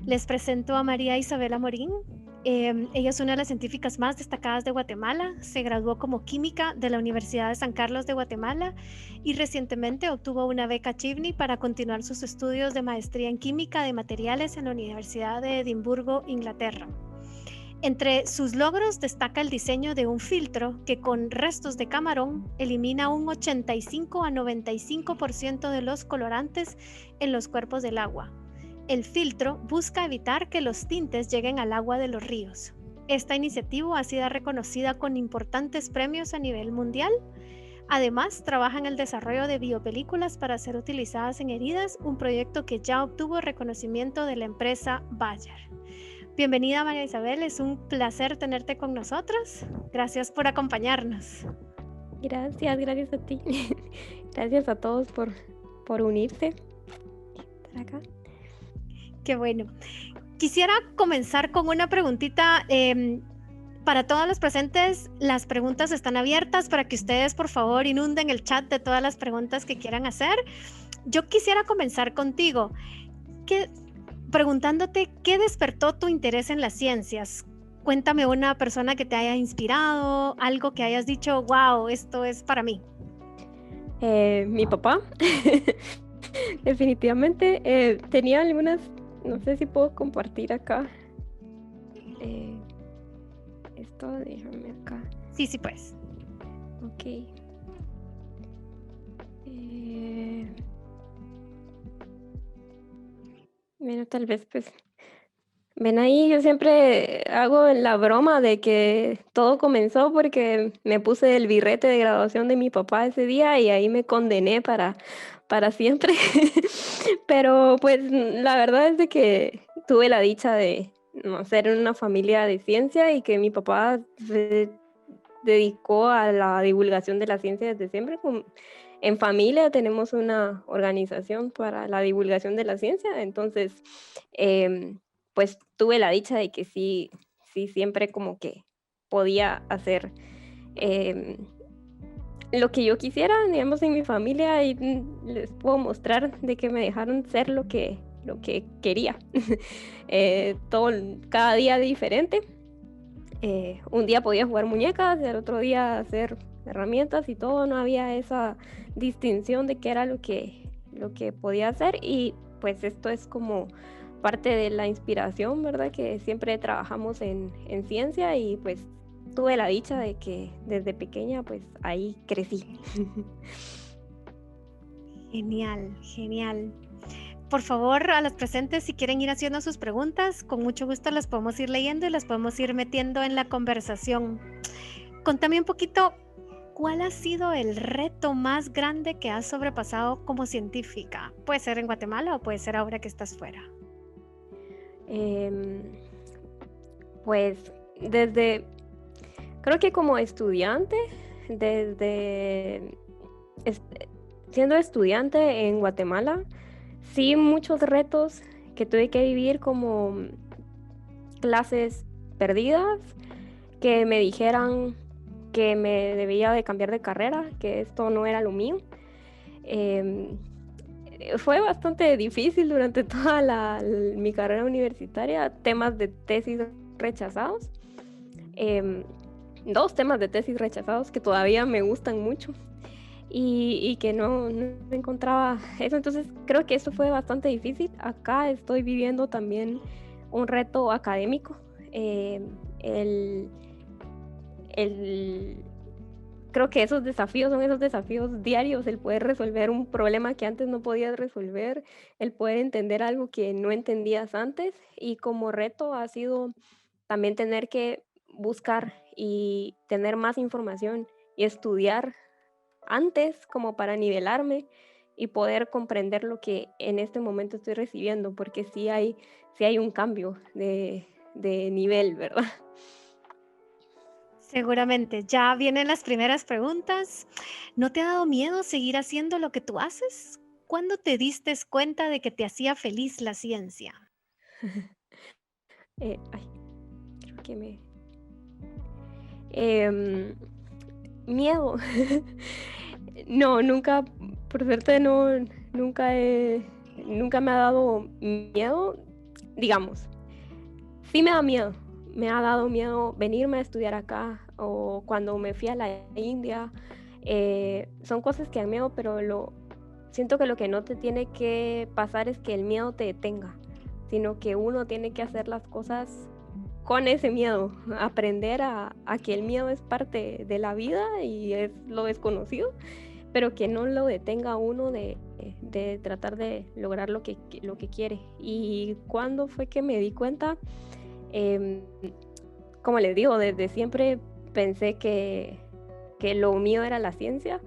Les presento a María Isabela Morín. Ella es una de las científicas más destacadas de Guatemala. Se graduó como química de la Universidad de San Carlos de Guatemala y recientemente obtuvo una beca Chivney para continuar sus estudios de maestría en química de materiales en la Universidad de Edimburgo, Inglaterra. Entre sus logros destaca el diseño de un filtro que con restos de camarón elimina un 85 a 95% de los colorantes en los cuerpos del agua. El filtro busca evitar que los tintes lleguen al agua de los ríos. Esta iniciativa ha sido reconocida con importantes premios a nivel mundial. Además, trabaja en el desarrollo de biopelículas para ser utilizadas en heridas, un proyecto que ya obtuvo reconocimiento de la empresa Bayer. Bienvenida, María Isabel, es un placer tenerte con nosotros. Gracias por acompañarnos. Gracias a ti. Gracias a todos por unirse. Estar acá. Qué bueno. Quisiera comenzar con una preguntita. Para todos los presentes, las preguntas están abiertas para que ustedes, por favor, inunden el chat de todas las preguntas que quieran hacer. Yo quisiera comenzar contigo, preguntándote qué despertó tu interés en las ciencias. Cuéntame una persona que te haya inspirado, algo que hayas dicho, wow, esto es para mí. Mi papá, definitivamente, tenía algunas, no sé si puedo compartir acá. Esto, déjame acá. Sí, pues. Ok. Bueno, tal vez pues ven ahí, yo siempre hago la broma de que todo comenzó porque me puse el birrete de graduación de mi papá ese día y ahí me condené para siempre. Pero pues la verdad es de que tuve la dicha de nacer en una familia de ciencia y que mi papá se dedicó a la divulgación de la ciencia desde siempre. En familia tenemos una organización para la divulgación de la ciencia, entonces pues tuve la dicha de que sí siempre como que podía hacer lo que yo quisiera, digamos, en mi familia, y les puedo mostrar de que me dejaron ser lo que quería. Cada día diferente. Un día podía jugar muñecas, y al otro día hacer herramientas y todo, no había esa distinción de qué era lo que podía hacer, y pues esto es como parte de la inspiración, ¿verdad? Que siempre trabajamos en ciencia y pues tuve la dicha de que desde pequeña pues ahí crecí. Genial. Por favor, a los presentes, si quieren ir haciendo sus preguntas, con mucho gusto las podemos ir leyendo y las podemos ir metiendo en la conversación. Contame un poquito, ¿cuál ha sido el reto más grande que has sobrepasado como científica? Puede ser en Guatemala o puede ser ahora que estás fuera. Pues creo que como estudiante, siendo estudiante en Guatemala, sí, muchos retos que tuve que vivir, como clases perdidas, que me dijeran que me debía de cambiar de carrera, que esto no era lo mío. Fue bastante difícil durante toda mi carrera universitaria, temas de tesis rechazados. 2 temas de tesis rechazados que todavía me gustan mucho. Y que no encontraba eso, entonces creo que eso fue bastante difícil. Acá estoy viviendo también un reto académico. Creo que esos desafíos son esos desafíos diarios, el poder resolver un problema que antes no podías resolver, el poder entender algo que no entendías antes, y como reto ha sido también tener que buscar y tener más información y estudiar antes, como para nivelarme y poder comprender lo que en este momento estoy recibiendo, porque sí hay un cambio de nivel, ¿verdad? Seguramente, ya vienen las primeras preguntas. ¿No te ha dado miedo seguir haciendo lo que tú haces? ¿Cuándo te diste cuenta de que te hacía feliz la ciencia? Ay, creo que em, miedo. No, nunca, por suerte no, nunca me ha dado miedo. digamos, sí me da miedo, me ha dado miedo venirme a estudiar acá o cuando me fui a la India. Son cosas que dan miedo, pero siento que lo que no te tiene que pasar es que el miedo te detenga, sino que uno tiene que hacer las cosas con ese miedo, aprender a que el miedo es parte de la vida y es lo desconocido, pero que no lo detenga a uno de tratar de lograr lo que quiere. ¿Y cuándo fue que me di cuenta? Em, Como les digo, desde siempre pensé que lo mío era la ciencia.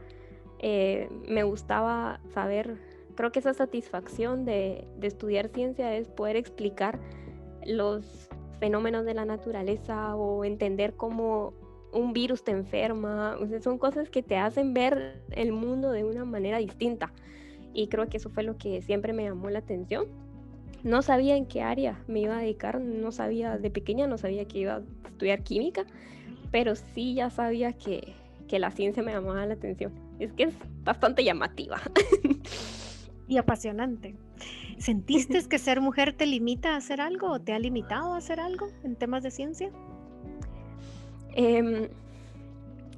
Me gustaba saber, creo que esa satisfacción de estudiar ciencia es poder explicar los fenómenos de la naturaleza o entender cómo un virus te enferma. O sea, son cosas que te hacen ver el mundo de una manera distinta. Y creo que eso fue lo que siempre me llamó la atención. No sabía en qué área me iba a dedicar, no sabía, de pequeña no sabía que iba a estudiar química, pero sí ya sabía que la ciencia me llamaba la atención. Es que es bastante llamativa. Y apasionante. ¿Sentiste que ser mujer te limita a hacer algo o te ha limitado a hacer algo en temas de ciencia? Em,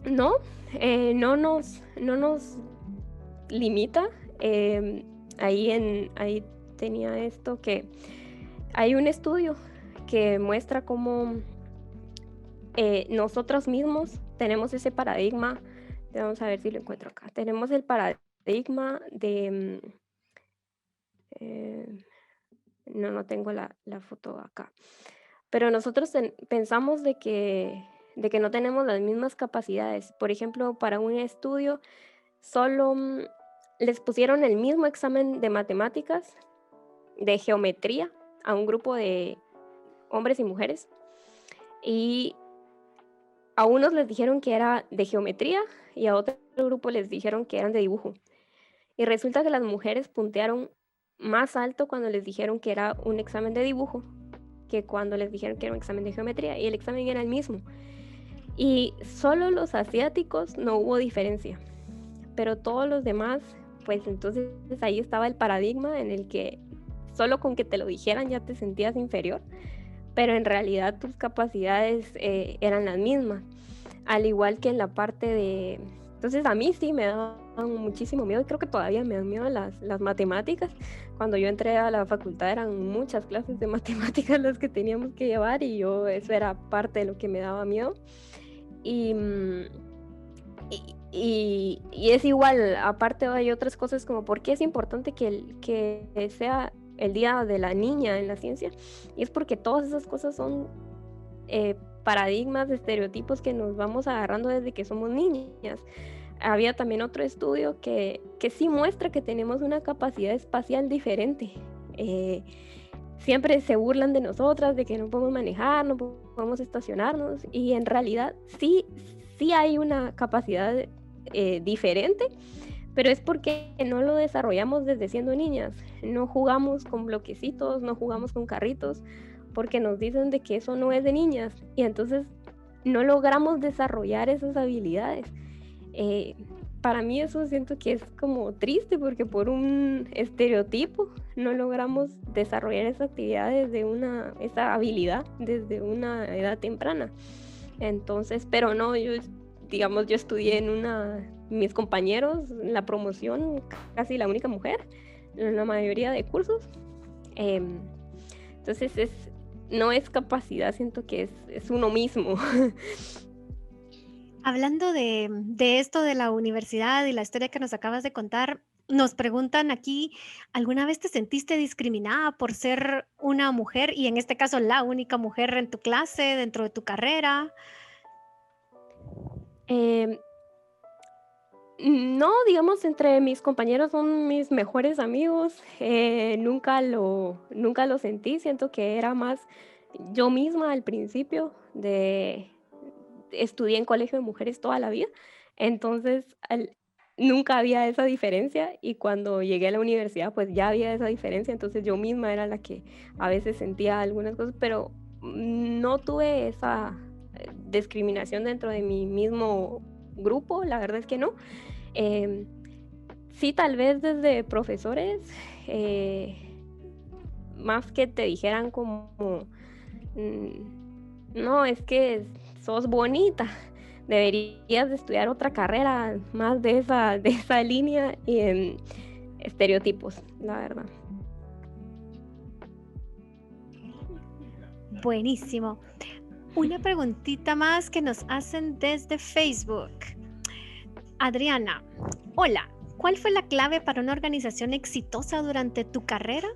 no, no nos limita. Ahí tenía esto que hay un estudio que muestra cómo nosotros mismos tenemos ese paradigma. Vamos a ver si lo encuentro acá. Tenemos el paradigma de... no tengo la foto acá. Pero nosotros pensamos de que no tenemos las mismas capacidades. Por ejemplo, para un estudio solo les pusieron el mismo examen de matemáticas, de geometría, a un grupo de hombres y mujeres. Y a unos les dijeron que era de geometría y a otro grupo les dijeron que eran de dibujo. Y resulta que las mujeres puntearon más alto cuando les dijeron que era un examen de dibujo que cuando les dijeron que era un examen de geometría, y el examen era el mismo. Y solo los asiáticos no hubo diferencia, pero todos los demás, pues entonces ahí estaba el paradigma en el que solo con que te lo dijeran ya te sentías inferior, pero en realidad tus capacidades eran las mismas, al igual que en la parte de... Entonces a mí sí me daban muchísimo miedo y creo que todavía me dan miedo las matemáticas. Cuando yo entré a la facultad eran muchas clases de matemáticas las que teníamos que llevar y eso era parte de lo que me daba miedo. Y, y es igual, aparte hay otras cosas como por qué es importante que sea el Día de la Niña en la ciencia, y es porque todas esas cosas son paradigmas, estereotipos que nos vamos agarrando desde que somos niñas. Había también otro estudio que sí muestra que tenemos una capacidad espacial diferente. Siempre se burlan de nosotras, de que no podemos manejar, no podemos estacionarnos, y en realidad sí hay una capacidad diferente, pero es porque no lo desarrollamos desde siendo niñas. No jugamos con bloquecitos, no jugamos con carritos, porque nos dicen de que eso no es de niñas, y entonces no logramos desarrollar esas habilidades. Para mí eso siento que es como triste, porque por un estereotipo no logramos desarrollar esa actividad esa habilidad desde una edad temprana. Entonces, pero no, yo estudié mis compañeros, en la promoción, casi la única mujer en la mayoría de cursos. Entonces no es capacidad, siento que es uno mismo. Hablando de esto de la universidad y la historia que nos acabas de contar, nos preguntan aquí, ¿alguna vez te sentiste discriminada por ser una mujer y en este caso la única mujer en tu clase, dentro de tu carrera? Em, no, digamos, entre mis compañeros son mis mejores amigos. Nunca lo sentí. Siento que era más yo misma al principio. Estudié en colegio de mujeres toda la vida, entonces nunca había esa diferencia, y cuando llegué a la universidad pues ya había esa diferencia, entonces yo misma era la que a veces sentía algunas cosas, pero no tuve esa discriminación dentro de mi mismo grupo, la verdad es que no. Sí, tal vez desde profesores, más que te dijeran como, no, es que sos bonita, deberías de estudiar otra carrera más de esa línea y estereotipos, la verdad. Buenísimo. Una preguntita más que nos hacen desde Facebook. Adriana, hola, ¿cuál fue la clave para una organización exitosa durante tu carrera?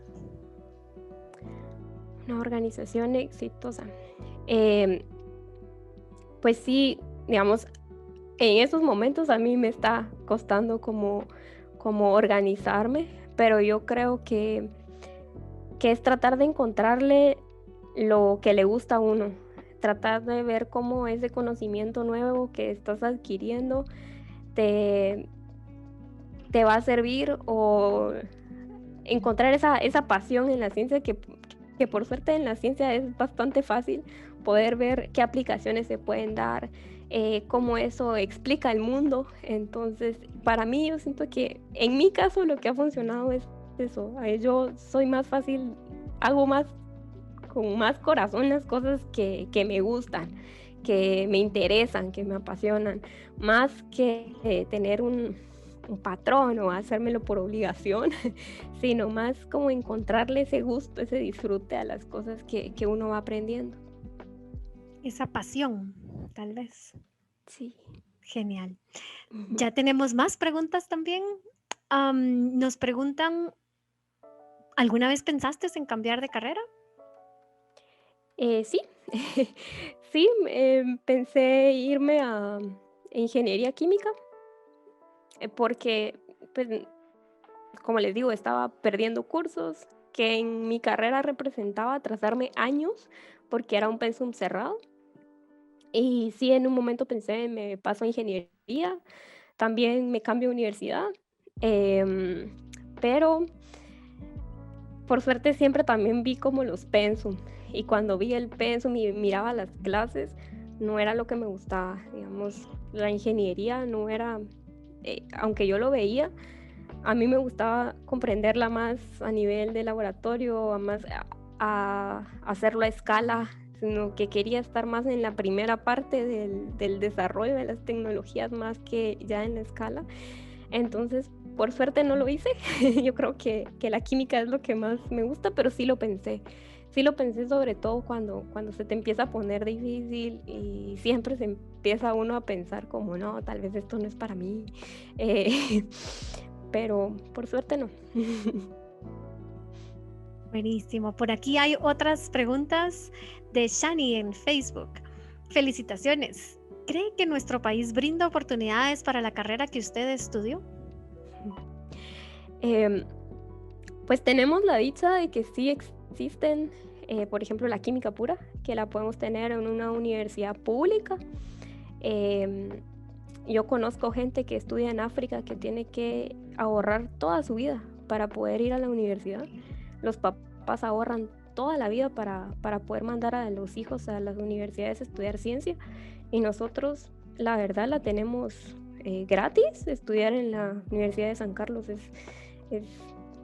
Una organización exitosa. Em, pues sí, digamos, en esos momentos a mí me está costando como organizarme, pero yo creo que es tratar de encontrarle lo que le gusta a uno, tratar de ver cómo ese conocimiento nuevo que estás adquiriendo te, te va a servir o encontrar esa pasión en la ciencia que por suerte en la ciencia es bastante fácil poder ver qué aplicaciones se pueden dar, cómo eso explica el mundo. Entonces, para mí yo siento que en mi caso lo que ha funcionado es eso. Yo soy más fácil, hago más con más corazón las cosas que me gustan, que me interesan, que me apasionan, más que tener un patrón o hacérmelo por obligación, sino más como encontrarle ese gusto, ese disfrute a las cosas que uno va aprendiendo. Esa pasión, tal vez. Sí. Genial. Ujú. Ya tenemos más preguntas también. Nos preguntan, ¿alguna vez pensaste en cambiar de carrera? Sí, sí, pensé irme a ingeniería química porque, pues, como les digo, estaba perdiendo cursos que en mi carrera representaba atrasarme años porque era un pensum cerrado. Y sí, en un momento pensé, me paso a ingeniería, también me cambio de universidad, em, pero por suerte siempre también vi como los pensum. Y cuando vi el pensum y miraba las clases, no era lo que me gustaba. Digamos, la ingeniería no era, aunque yo lo veía, a mí me gustaba comprenderla más a nivel de laboratorio, a hacerlo a escala, sino que quería estar más en la primera parte del desarrollo de las tecnologías más que ya en la escala. Entonces, por suerte no lo hice. Yo creo que la química es lo que más me gusta, pero sí lo pensé. Sí lo pensé sobre todo cuando se te empieza a poner difícil y siempre se empieza uno a pensar como, no, tal vez esto no es para mí. Eh, pero por suerte no. Buenísimo. Por aquí hay otras preguntas de Shani en Facebook. Felicitaciones. ¿Cree que nuestro país brinda oportunidades para la carrera que usted estudió? Em, pues tenemos la dicha de que sí existen, por ejemplo, la química pura, que la podemos tener en una universidad pública. Em, yo conozco gente que estudia en África que tiene que ahorrar toda su vida para poder ir a la universidad. Los papás ahorran toda la vida para poder mandar a los hijos a las universidades a estudiar ciencia y nosotros, la verdad, la tenemos gratis. Estudiar en la Universidad de San Carlos es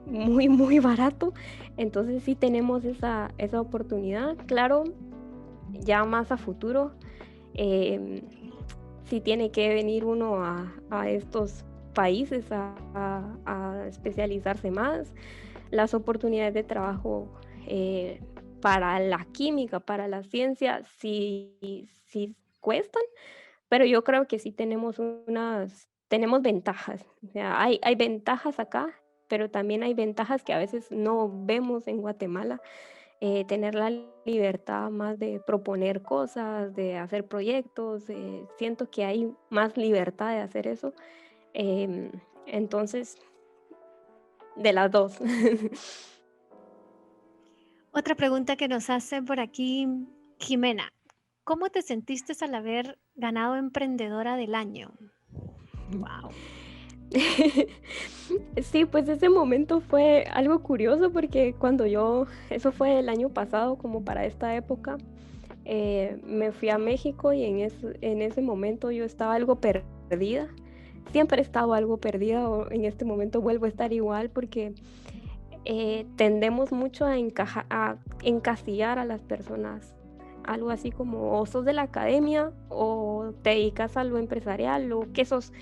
muy, muy barato. Entonces sí tenemos esa oportunidad. Claro, ya más a futuro. em, si tiene que venir uno a estos países a especializarse más. Las oportunidades de trabajo para la química, para la ciencia, sí cuestan, pero yo creo que sí tenemos ventajas. O sea, hay ventajas acá, pero también hay ventajas que a veces no vemos en Guatemala, tener la libertad más de proponer cosas, de hacer proyectos, siento que hay más libertad de hacer eso. em, entonces, de las dos. Otra pregunta que nos hace por aquí Jimena. ¿Cómo te sentiste al haber ganado Emprendedora del Año? Wow. Sí, pues ese momento fue algo curioso porque eso fue el año pasado, como para esta época, me fui a México y en ese momento yo estaba algo perdida. Siempre he estado algo perdida o en este momento vuelvo a estar igual porque tendemos mucho a encasillar a las personas. Algo así como o sos de la academia o te dedicas a lo empresarial o que sos,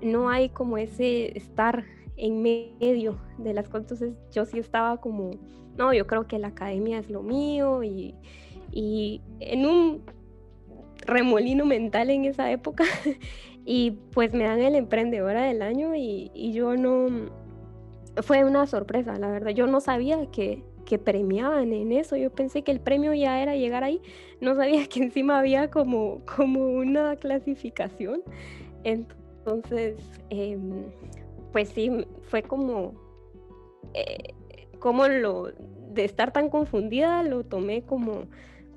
no hay como ese estar en medio de las cosas. Entonces yo sí estaba como, no, yo creo que la academia es lo mío y en un remolino mental en esa época y pues me dan el emprendedora del año y yo no, fue una sorpresa, la verdad. Yo no sabía que premiaban en eso. Yo pensé que el premio ya era llegar ahí. No sabía que encima había como una clasificación. Entonces, pues sí, fue eh, como lo de estar tan confundida, lo tomé como,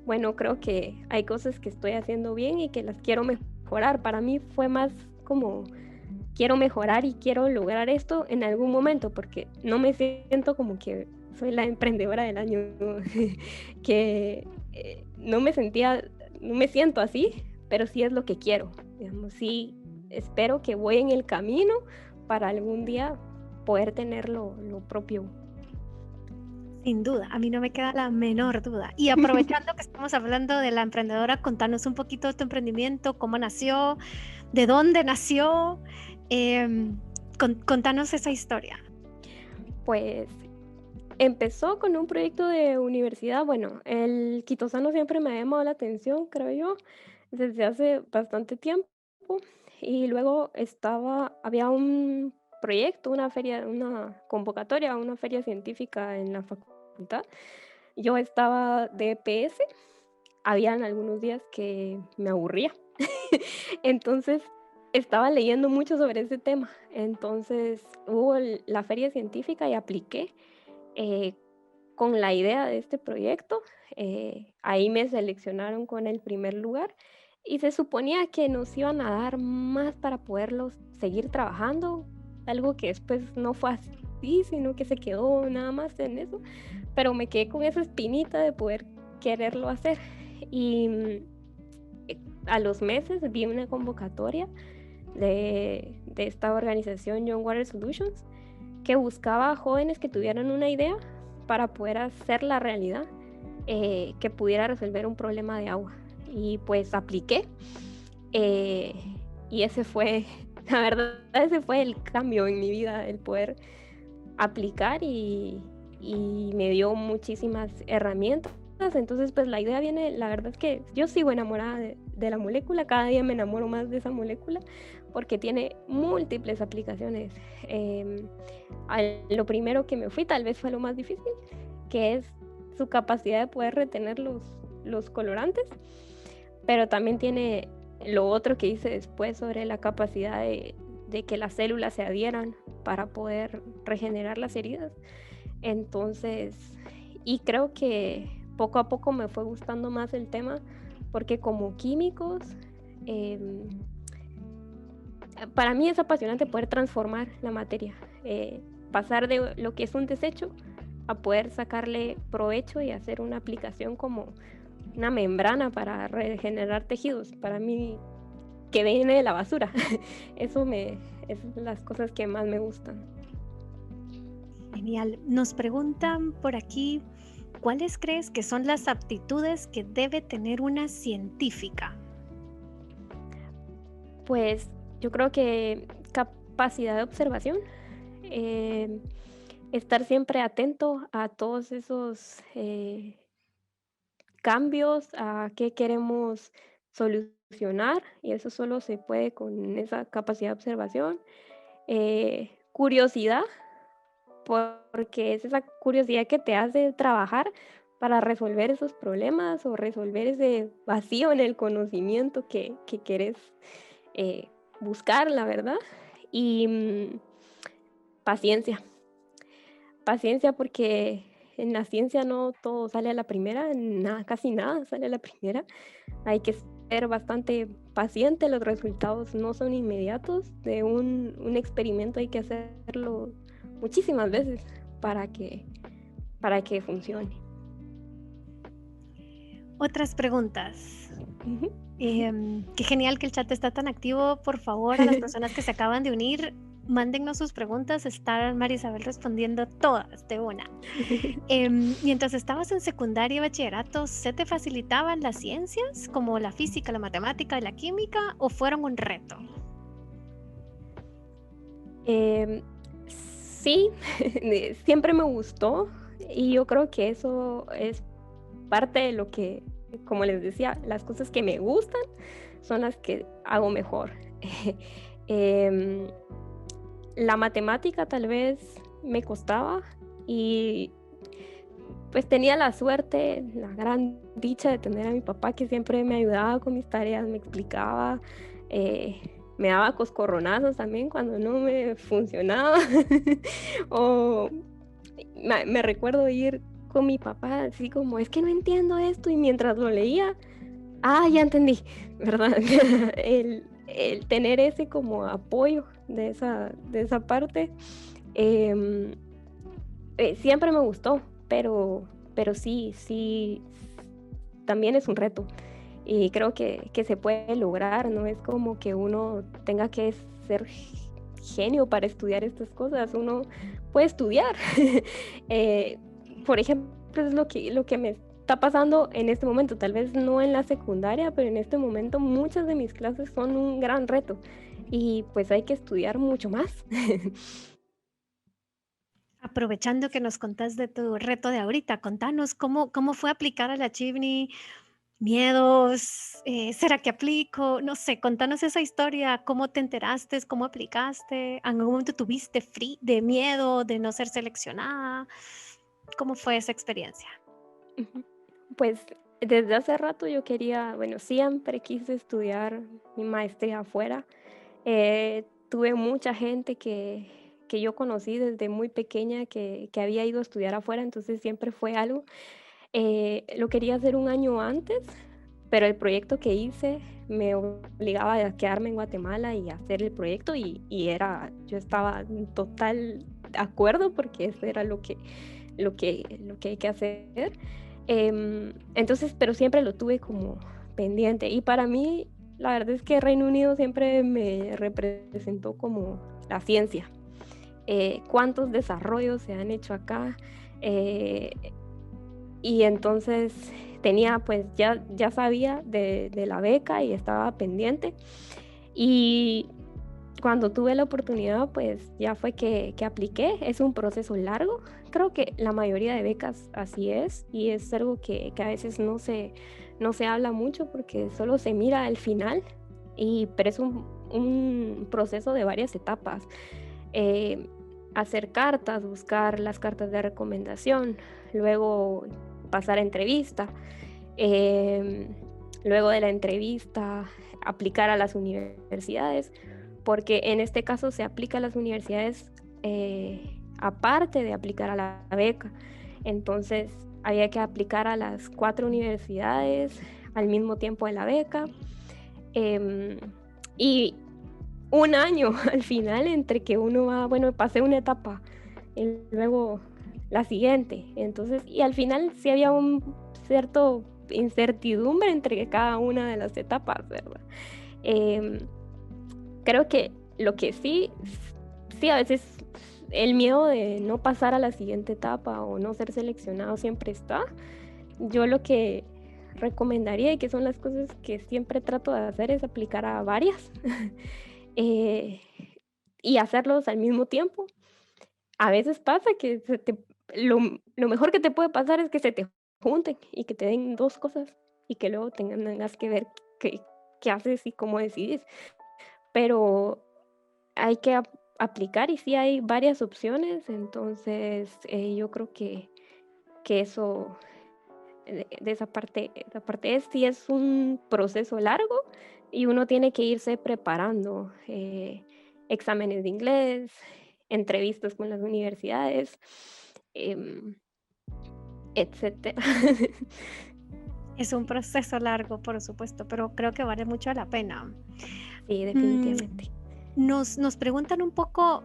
bueno, creo que hay cosas que estoy haciendo bien y que las quiero mejorar. Para mí fue más como quiero mejorar y quiero lograr esto en algún momento, porque no me siento como que soy la emprendedora del año, que no me sentía, no me siento así, pero sí es lo que quiero, digamos, sí espero que voy en el camino para algún día poder tener lo propio. Sin duda, a mí no me queda la menor duda. Y aprovechando que estamos hablando de la emprendedora, contanos un poquito de tu emprendimiento, cómo nació, de dónde nació. Contanos esa historia. Pues empezó con un proyecto de universidad. Bueno, el quitosano siempre me ha llamado la atención, creo yo, desde hace bastante tiempo. Y luego había un proyecto, una feria, una convocatoria, una feria científica en la facultad. Yo estaba de EPS, habían algunos días que me aburría. Entonces estaba leyendo mucho sobre ese tema. Entonces hubo la feria científica y apliqué. eh, con la idea de este proyecto. Ahí me seleccionaron con el primer lugar y se suponía que nos iban a dar más para poderlos seguir trabajando, algo que después no fue así, sino que se quedó nada más en eso, pero me quedé con esa espinita de poder quererlo hacer. Y a los meses vi una convocatoria de esta organización Young Water Solutions que buscaba a jóvenes que tuvieran una idea para poder hacerla realidad, que pudiera resolver un problema de agua. Y pues apliqué, eh, y ese fue, la verdad, ese fue el cambio en mi vida, el poder aplicar y me dio muchísimas herramientas. Entonces, pues la idea viene, la verdad es que yo sigo enamorada de la molécula, cada día me enamoro más de esa molécula porque tiene múltiples aplicaciones. Lo primero que me fui tal vez fue lo más difícil, que es su capacidad de poder retener los colorantes, pero también tiene lo otro que hice después sobre la capacidad de que las células se adhieran para poder regenerar las heridas. Entonces, y creo que poco a poco me fue gustando más el tema porque como químicos, para mí es apasionante poder transformar la materia, pasar de lo que es un desecho a poder sacarle provecho y hacer una aplicación como una membrana para regenerar tejidos. Para mí, que viene de la basura, es las cosas que más me gustan. Genial. Nos preguntan por aquí, ¿cuáles crees que son las aptitudes que debe tener una científica? Pues yo creo que capacidad de observación, eh, estar siempre atento a todos esos cambios, a qué queremos solucionar, y eso solo se puede con esa capacidad de observación. Curiosidad, porque es esa curiosidad que te hace trabajar para resolver esos problemas o resolver ese vacío en el conocimiento que quieres eh, buscar, la verdad. Y paciencia, paciencia porque en la ciencia no todo sale a la primera, nada, casi nada sale a la primera. Hay que ser bastante paciente, los resultados no son inmediatos. De un experimento hay que hacerlo muchísimas veces para que funcione. Otras preguntas. Ujú. Qué genial que el chat está tan activo. Por favor, a las personas que se acaban de unir, Mándennos sus preguntas, está Marisabel respondiendo todas de una. Mientras estabas en secundaria y bachillerato, ¿se te facilitaban las ciencias como la física, la matemática y la química o fueron un reto? Em, sí, siempre me gustó y yo creo que eso es parte de lo que, como les decía, las cosas que me gustan son las que hago mejor. Em, la matemática tal vez me costaba y pues tenía la suerte, la gran dicha de tener a mi papá que siempre me ayudaba con mis tareas, me explicaba, eh, me daba coscorronazos también cuando no me funcionaba. O me recuerdo ir con mi papá así como, es que no entiendo esto y mientras lo leía, ya entendí, ¿verdad? El tener ese como apoyo de esa parte, em, siempre me gustó, pero sí, también es un reto. Y creo que se puede lograr, no es como que uno tenga que ser genio para estudiar estas cosas, uno puede estudiar. Eh, por ejemplo, es lo que me está pasando en este momento, tal vez no en la secundaria, pero en este momento muchas de mis clases son un gran reto y pues hay que estudiar mucho más. Aprovechando que nos contás de tu reto de ahorita, contanos cómo fue aplicar a la Chivni, miedos, ¿será que aplico? No sé, contanos esa historia, cómo te enteraste, cómo aplicaste, ¿en algún momento tuviste de miedo de no ser seleccionada? ¿Cómo fue esa experiencia? Ujú. Pues desde hace rato yo quería, bueno, siempre quise estudiar mi maestría afuera. Tuve mucha gente que yo conocí desde muy pequeña que había ido a estudiar afuera, entonces siempre fue algo. Lo quería hacer un año antes, pero el proyecto que hice me obligaba a quedarme en Guatemala y hacer el proyecto yo estaba en total acuerdo porque eso era lo que hay que hacer. Entonces, pero siempre lo tuve como pendiente. Y para mí, la verdad es que Reino Unido siempre me representó como la ciencia. Cuántos desarrollos se han hecho acá. Eh, y entonces tenía, pues ya sabía de la beca y estaba pendiente. Y cuando tuve la oportunidad, pues ya fue que apliqué. Es un proceso largo. Creo que la mayoría de becas así es y es algo que a veces no se habla mucho porque solo se mira al final, pero es un proceso de varias etapas. Eh, hacer cartas, buscar las cartas de recomendación, luego pasar a entrevista, em, luego de la entrevista aplicar a las universidades porque en este caso se aplica a las universidades aparte de aplicar a la beca. Entonces había que aplicar a las 4 universidades al mismo tiempo de la beca. em, y un año al final entre que uno va, bueno, pasé una etapa y luego la siguiente. Entonces, y al final sí había un cierto incertidumbre entre cada una de las etapas, ¿verdad? Em, Creo que lo que sí, a veces el miedo de no pasar a la siguiente etapa o no ser seleccionado siempre está. Yo lo que recomendaría, y que son las cosas que siempre trato de hacer, es aplicar a varias, eh, y hacerlos al mismo tiempo. A veces pasa que lo mejor que te puede pasar es que se te junten y que te den 2 cosas, y que luego tengas que ver qué haces y cómo decides. Pero hay que aplicar y sí hay varias opciones, entonces, yo creo que eso, de esa parte sí es un proceso largo y uno tiene que irse preparando, exámenes de inglés, entrevistas con las universidades, em, etcétera. Es un proceso largo, por supuesto, pero creo que vale mucho la pena. Sí, Mm, definitivamente. nos preguntan un poco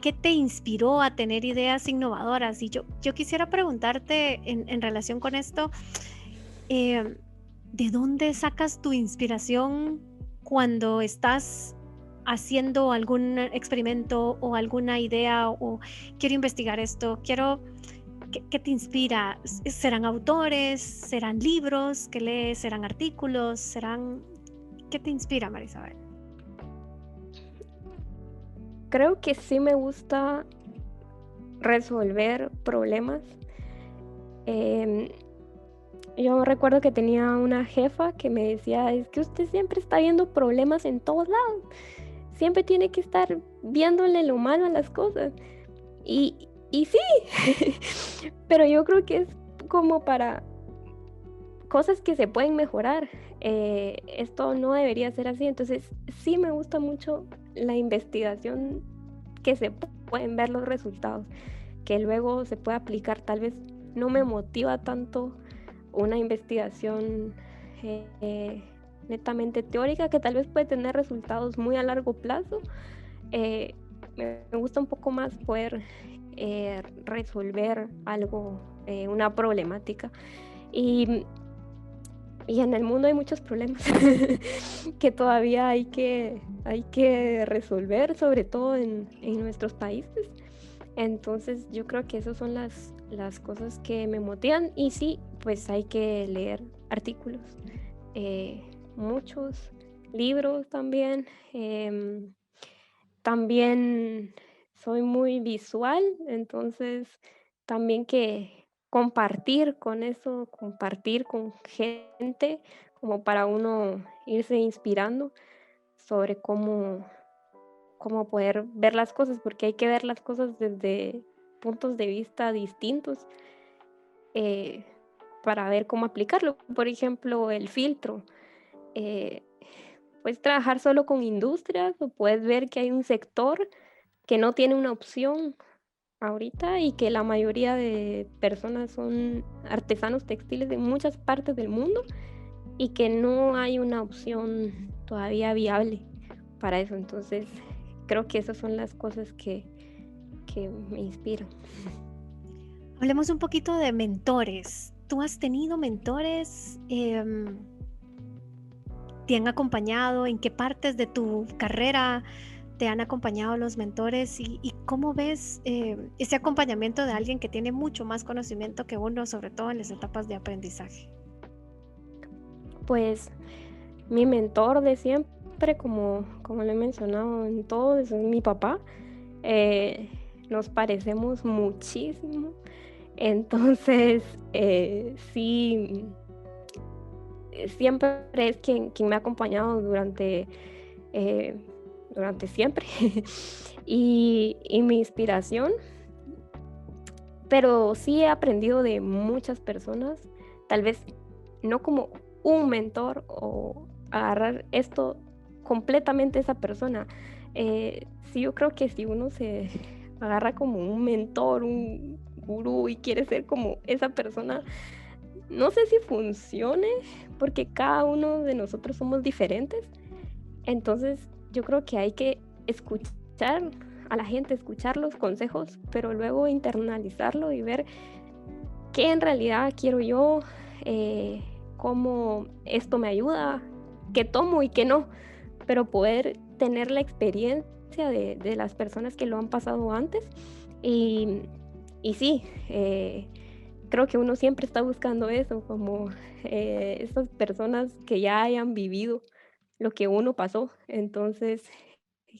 qué te inspiró a tener ideas innovadoras y yo quisiera preguntarte en relación con esto, ¿de dónde sacas tu inspiración cuando estás haciendo algún experimento o alguna idea o quiero investigar esto, quiero, ¿qué te inspira? ¿Serán autores? ¿Serán libros que lees? ¿Serán artículos? ¿Serán, qué te inspira, Marisabel? Creo que sí me gusta resolver problemas. Em, yo recuerdo que tenía una jefa que me decía, es que usted siempre está viendo problemas en todos lados, siempre tiene que estar viéndole lo malo a las cosas. Y sí, pero yo creo que es como para cosas que se pueden mejorar. Esto no debería ser así. Entonces, sí me gusta mucho la investigación que se pueden ver los resultados, que luego se puede aplicar. Tal vez no me motiva tanto una investigación netamente teórica, que tal vez puede tener resultados muy a largo plazo. Eh, me gusta un poco más poder resolver algo, una problemática. Y y en el mundo hay muchos problemas que todavía hay que resolver, sobre todo en nuestros países. Entonces, yo creo que esas son las cosas que me motivan. Y sí, pues hay que leer artículos, eh, muchos libros también. También soy muy visual, entonces también que compartir con eso, compartir con gente, como para uno irse inspirando sobre cómo poder ver las cosas, porque hay que ver las cosas desde puntos de vista distintos, eh, para ver cómo aplicarlo. Por ejemplo, el filtro. eh, Puedes trabajar solo con industrias o puedes ver que hay un sector que no tiene una opción ahorita y que la mayoría de personas son artesanos textiles de muchas partes del mundo y que no hay una opción todavía viable para eso. Entonces, creo que esas son las cosas que me inspiran. Hablemos un poquito de mentores. ¿Tú has tenido mentores? ¿Te han acompañado? ¿En qué partes de tu carrera te han acompañado los mentores? ¿Y cómo ves ese acompañamiento de alguien que tiene mucho más conocimiento que uno, sobre todo en las etapas de aprendizaje? Pues mi mentor de siempre, como lo he mencionado en todo, es mi papá. Eh, Nos parecemos muchísimo. Entonces, sí, siempre es quien me ha acompañado eh, durante siempre y mi inspiración, pero sí he aprendido de muchas personas, tal vez no como un mentor o agarrar esto completamente esa persona. Sí, yo creo que si uno se agarra como un mentor, un gurú y quiere ser como esa persona, no sé si funcione, porque cada uno de nosotros somos diferentes. Entonces, yo creo que hay que escuchar a la gente, escuchar los consejos, pero luego internalizarlo y ver qué en realidad quiero yo, cómo esto me ayuda, qué tomo y qué no, pero poder tener la experiencia de las personas que lo han pasado antes. Y, y sí, creo que uno siempre está buscando eso, como esas personas que ya hayan vivido lo que uno pasó. Entonces,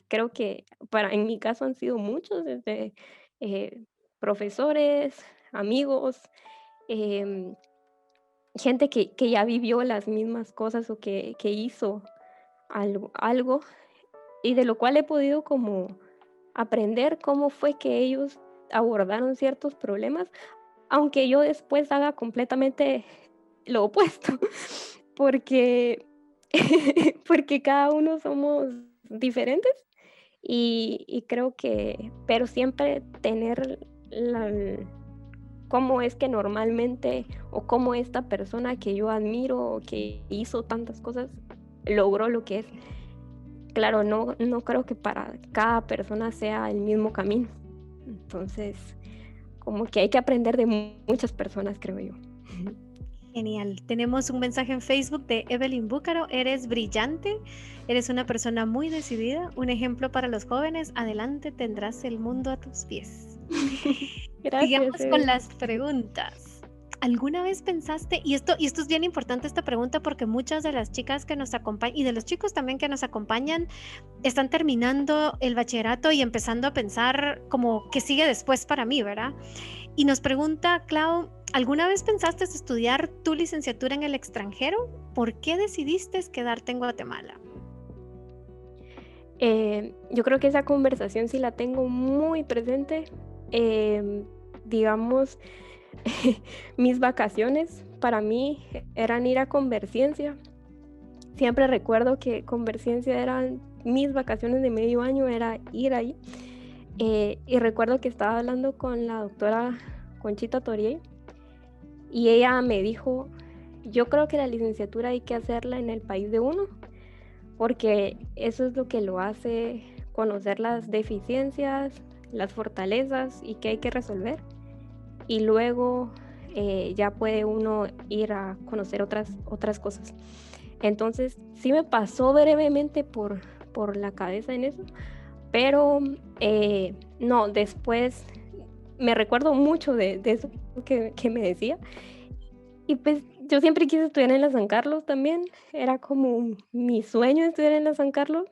creo que en mi caso han sido muchos, desde eh, profesores, amigos, em, gente que ya vivió las mismas cosas o que hizo algo y de lo cual he podido como aprender cómo fue que ellos abordaron ciertos problemas, aunque yo después haga completamente lo opuesto, porque porque cada uno somos diferentes y creo que pero siempre tener la cómo es que normalmente o cómo esta persona que yo admiro o que hizo tantas cosas logró lo que es. Claro, no creo que para cada persona sea el mismo camino. Entonces, como que hay que aprender de muchas personas, creo yo. Genial. Tenemos un mensaje en Facebook de Evelyn Búcaro. Eres brillante, eres una persona muy decidida, un ejemplo para los jóvenes. Adelante, tendrás el mundo a tus pies. Gracias, Sigamos con Eve. las preguntas. ¿Alguna vez pensaste, y esto es bien importante esta pregunta porque muchas de las chicas que nos acompañan y de los chicos también que nos acompañan están terminando el bachillerato y empezando a pensar como qué sigue después para mí, ¿verdad? Y nos pregunta Clau, ¿alguna vez pensaste estudiar tu licenciatura en el extranjero? ¿Por qué decidiste quedarte en Guatemala? Yo creo que esa conversación sí la tengo muy presente. Digamos, mis vacaciones para mí eran ir a Converciencia. Siempre recuerdo que Converciencia eran mis vacaciones de medio año, era ir ahí. Y recuerdo que estaba hablando con la doctora Conchita Toriel y ella me dijo, yo creo que la licenciatura hay que hacerla en el país de uno, porque eso es lo que lo hace conocer las deficiencias, las fortalezas y qué hay que resolver. Y luego ya puede uno ir a conocer otras cosas. Entonces, sí me pasó brevemente por la cabeza en eso, pero no, después me recuerdo mucho de eso que me decía. Y pues yo siempre quise estudiar en la San Carlos también, era como mi sueño estudiar en la San Carlos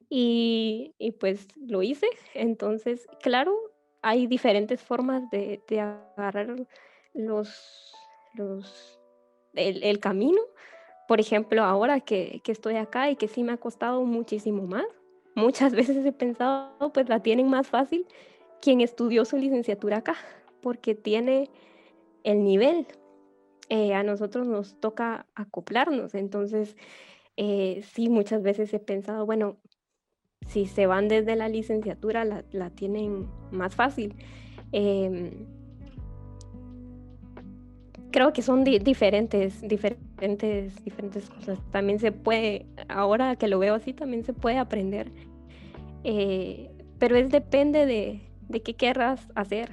y pues lo hice. Entonces, claro, hay diferentes formas de agarrar los, el camino. Por ejemplo, ahora que estoy acá y que sí me ha costado muchísimo más, muchas veces he pensado, pues la tienen más fácil quien estudió su licenciatura acá, porque tiene el nivel. A nosotros nos toca acoplarnos, entonces sí, muchas veces he pensado, bueno, si se van desde la licenciatura la tienen más fácil. Em, Creo que son diferentes cosas. También se puede, ahora que lo veo así, también se puede aprender, pero depende de qué querrás hacer.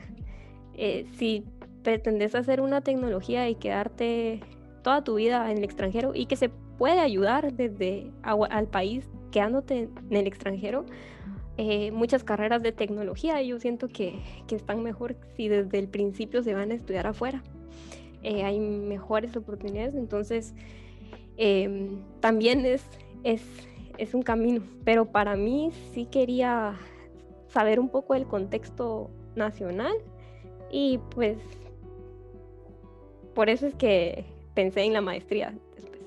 Si pretendes hacer una tecnología y quedarte toda tu vida en el extranjero y que se puede ayudar desde al país quedándote en el extranjero, muchas carreras de tecnología yo siento que están mejor si desde el principio se van a estudiar afuera. Hay mejores oportunidades, entonces también es un camino, pero para mí sí quería saber un poco del contexto nacional y pues por eso es que pensé en la maestría después.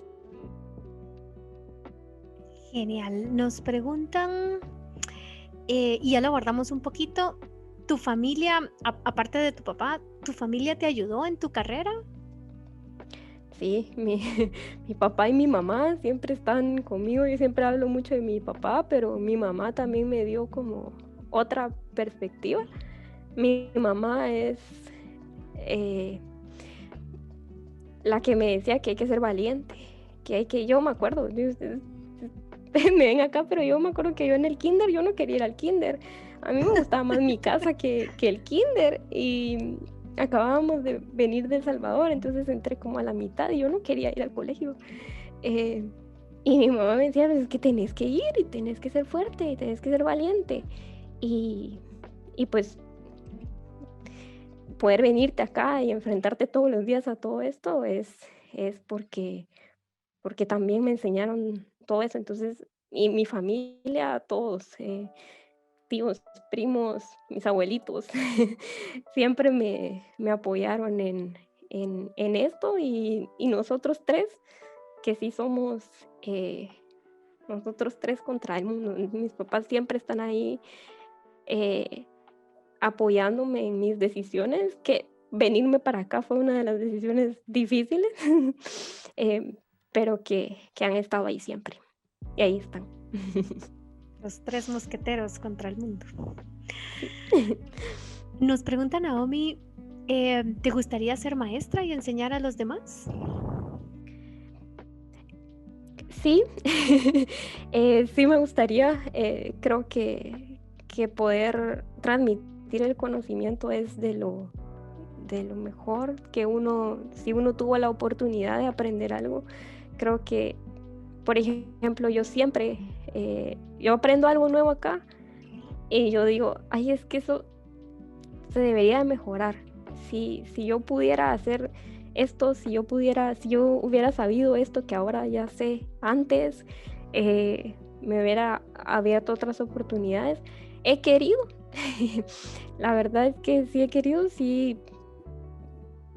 Genial. Nos preguntan, y ya lo abordamos un poquito, ¿tu familia, aparte de tu papá, tu familia te ayudó en tu carrera? Sí, mi papá y mi mamá siempre están conmigo. Yo siempre hablo mucho de mi papá, pero mi mamá también me dio como otra perspectiva. Mi mamá es eh, la que me decía que hay que ser valiente, yo me acuerdo, ustedes me ven acá, pero yo me acuerdo que yo en el kinder, yo no quería ir al kinder. A mí me gustaba más mi casa que el kinder y acabábamos de venir de El Salvador, entonces entré como a la mitad y yo no quería ir al colegio. Eh, y mi mamá me decía, pues es que tenés que ir y tenés que ser fuerte y tenés que ser valiente. Y, y pues poder venirte acá y enfrentarte todos los días a todo esto es porque también me enseñaron todo eso. Entonces, y mi familia, todos, tíos, primos, mis abuelitos, siempre me apoyaron en esto y nosotros tres, que sí somos nosotros tres contra el mundo. Mis papás siempre están ahí eh, apoyándome en mis decisiones, que venirme para acá fue una de las decisiones difíciles, eh, pero que han estado ahí siempre. Y ahí están. Los tres mosqueteros contra el mundo. Sí. Nos pregunta Naomi, ¿te gustaría ser maestra y enseñar a los demás? Sí, sí me gustaría, creo que poder transmitir el conocimiento es de lo mejor que uno, si uno tuvo la oportunidad de aprender algo, creo que, por ejemplo, yo aprendo algo nuevo acá y yo digo, ay, es que eso se debería de mejorar. Si yo pudiera hacer esto, si yo hubiera sabido esto que ahora ya sé antes, me hubiera abierto otras oportunidades. He querido, la verdad es que sí he querido, sí.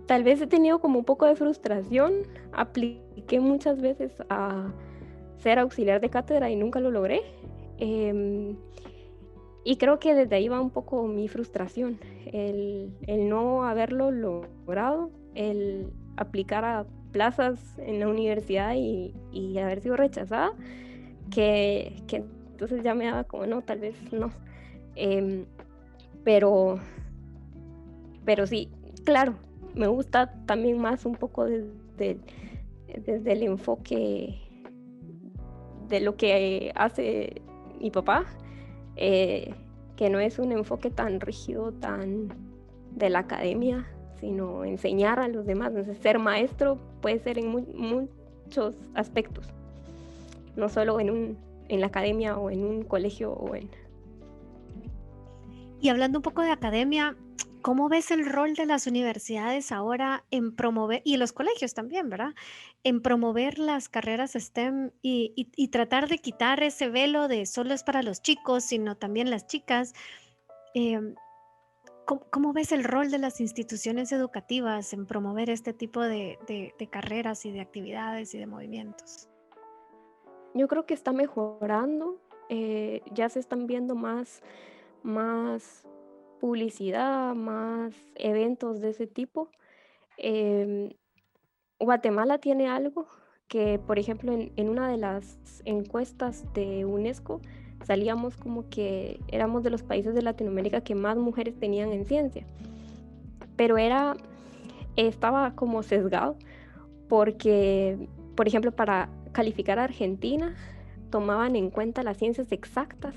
Tal vez he tenido como un poco de frustración. Apliqué muchas veces a ser auxiliar de cátedra y nunca lo logré. Em, y creo que desde ahí va un poco mi frustración, el no haberlo logrado, el aplicar a plazas en la universidad y haber sido rechazada, que entonces ya me daba como, no, tal vez no. Em, pero, pero sí, claro, me gusta también más un poco desde el enfoque de lo que hace mi papá, que no es un enfoque tan rígido, tan de la academia, sino enseñar a los demás. Entonces, ser maestro puede ser en muchos aspectos, no solo en la academia o en un colegio o en... Y hablando un poco de academia, ¿cómo ves el rol de las universidades ahora en promover, y los colegios también, ¿verdad? En promover las carreras STEM y tratar de quitar ese velo de solo es para los chicos, sino también las chicas. Em, ¿Cómo ves el rol de las instituciones educativas en promover este tipo de carreras y de actividades y de movimientos? Yo creo que está mejorando, ya se están viendo más publicidad, más eventos de ese tipo. Em, Guatemala tiene algo que, por ejemplo, en una de las encuestas de UNESCO salíamos como que éramos de los países de Latinoamérica que más mujeres tenían en ciencia, pero estaba como sesgado porque, por ejemplo, para calificar a Argentina tomaban en cuenta las ciencias exactas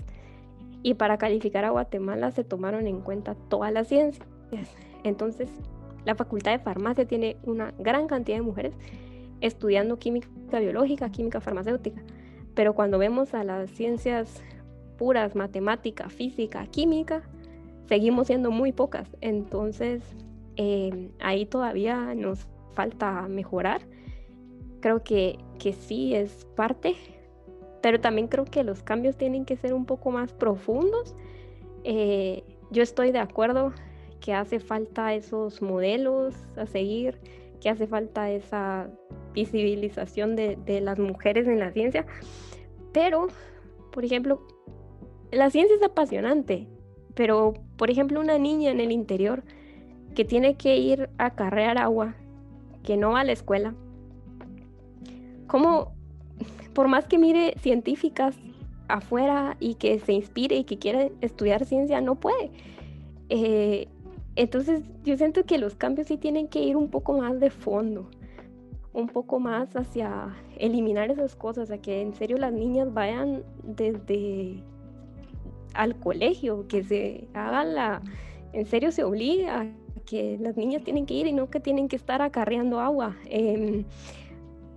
y para calificar a Guatemala se tomaron en cuenta todas las ciencias. Entonces, la Facultad de Farmacia tiene una gran cantidad de mujeres estudiando química biológica, química farmacéutica, pero cuando vemos a las ciencias puras, matemática, física, química, seguimos siendo muy pocas. Entonces, ahí todavía nos falta mejorar. Creo que sí es parte, pero también creo que los cambios tienen que ser un poco más profundos. Yo estoy de acuerdo que hace falta esos modelos a seguir, que hace falta esa visibilización de las mujeres en la ciencia, pero, por ejemplo, la ciencia es apasionante, pero, por ejemplo, una niña en el interior que tiene que ir a acarrear agua, que no va a la escuela, ¿cómo, por más que mire científicas afuera y que se inspire y que quiera estudiar ciencia, no puede? Entonces yo siento que los cambios sí tienen que ir un poco más de fondo, un poco más hacia eliminar esas cosas, a que en serio las niñas vayan desde al colegio, que se haga en serio se obliga a que las niñas tienen que ir y no que tienen que estar acarreando agua.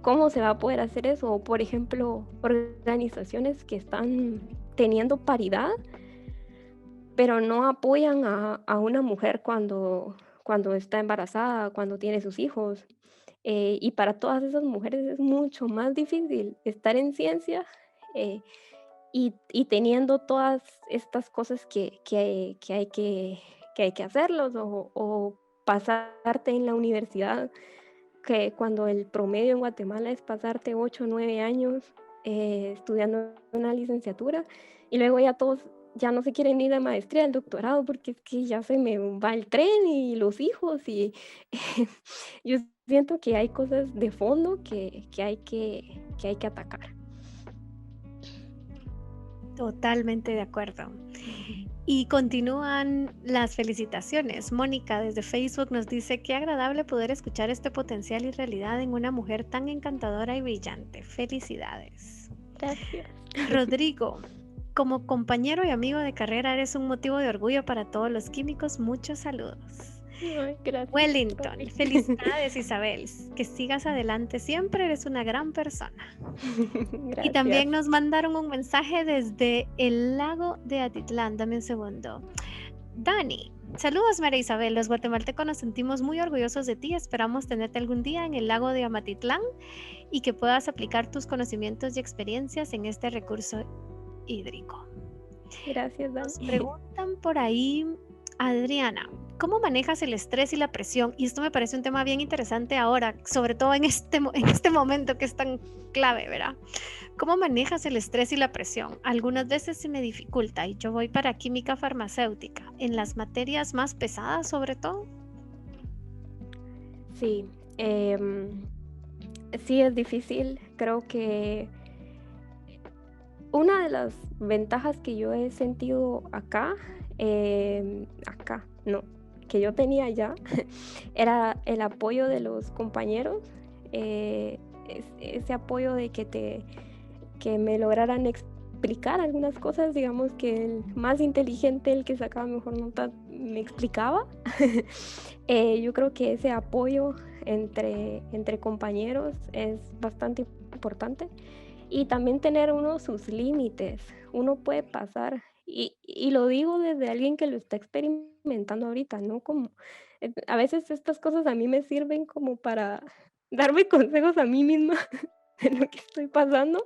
¿Cómo se va a poder hacer eso? O, por ejemplo, organizaciones que están teniendo paridad, pero no apoyan a una mujer cuando está embarazada, cuando tiene sus hijos. Y para todas esas mujeres es mucho más difícil estar en ciencia, y teniendo todas estas cosas que hay que hacerlos, o pasarte en la universidad, que cuando el promedio en Guatemala es pasarte 8 o 9 años estudiando una licenciatura, y luego ya todos ya no se quieren ir a maestría, al doctorado, porque es que ya se me va el tren y los hijos, y yo siento que hay cosas de fondo que hay que atacar. Totalmente de acuerdo. Y continúan las felicitaciones. Mónica desde Facebook nos dice: qué agradable poder escuchar este potencial y realidad en una mujer tan encantadora y brillante. Felicidades. Gracias. Rodrigo, como compañero y amigo de carrera, eres un motivo de orgullo para todos los químicos. Muchos saludos. Ay, gracias, Wellington, profe. felicidades Isabel, que sigas adelante, siempre eres una gran persona. Y Gracias. también nos mandaron un mensaje desde el lago de Atitlán, dame un segundo. Dani, saludos María Isabel, los guatemaltecos nos sentimos muy orgullosos de ti, esperamos tenerte algún día en el lago de Amatitlán y que puedas aplicar tus conocimientos y experiencias en este recurso hídrico. Gracias, Dani. Nos preguntan por ahí, Adriana, ¿cómo manejas el estrés y la presión? Y esto me parece un tema bien interesante ahora, sobre todo en este momento que es tan clave, ¿verdad? ¿Cómo manejas el estrés y la presión? Algunas veces se me dificulta y yo voy para química farmacéutica, en las materias más pesadas sobre todo. Sí, sí es difícil. Creo que una de las ventajas que yo he sentido no, que yo tenía allá, era el apoyo de los compañeros, ese apoyo de que me lograran explicar algunas cosas, digamos que el más inteligente, el que sacaba mejor nota, me explicaba. Yo creo que ese apoyo entre compañeros es bastante importante. Y también tener uno sus límites. Uno puede pasar, y lo digo desde alguien que lo está experimentando ahorita, ¿no? Como, a veces estas cosas a mí me sirven como para darme consejos a mí misma de lo que estoy pasando,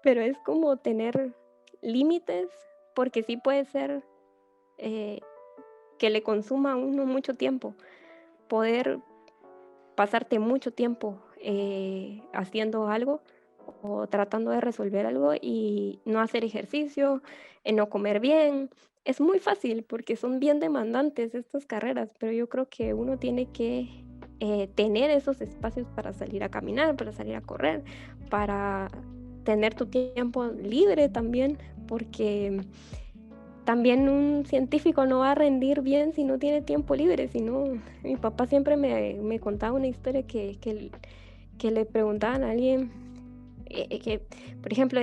pero es como tener límites, porque sí puede ser eh, que le consuma a uno mucho tiempo, poder pasarte mucho tiempo haciendo algo o tratando de resolver algo y no hacer ejercicio, no comer bien. Es muy fácil porque son bien demandantes estas carreras, pero yo creo que uno tiene que tener esos espacios para salir a caminar, para salir a correr, para tener tu tiempo libre también, porque también un científico no va a rendir bien si no tiene tiempo libre. Si no, mi papá siempre me contaba una historia que le preguntaban a alguien que, por ejemplo,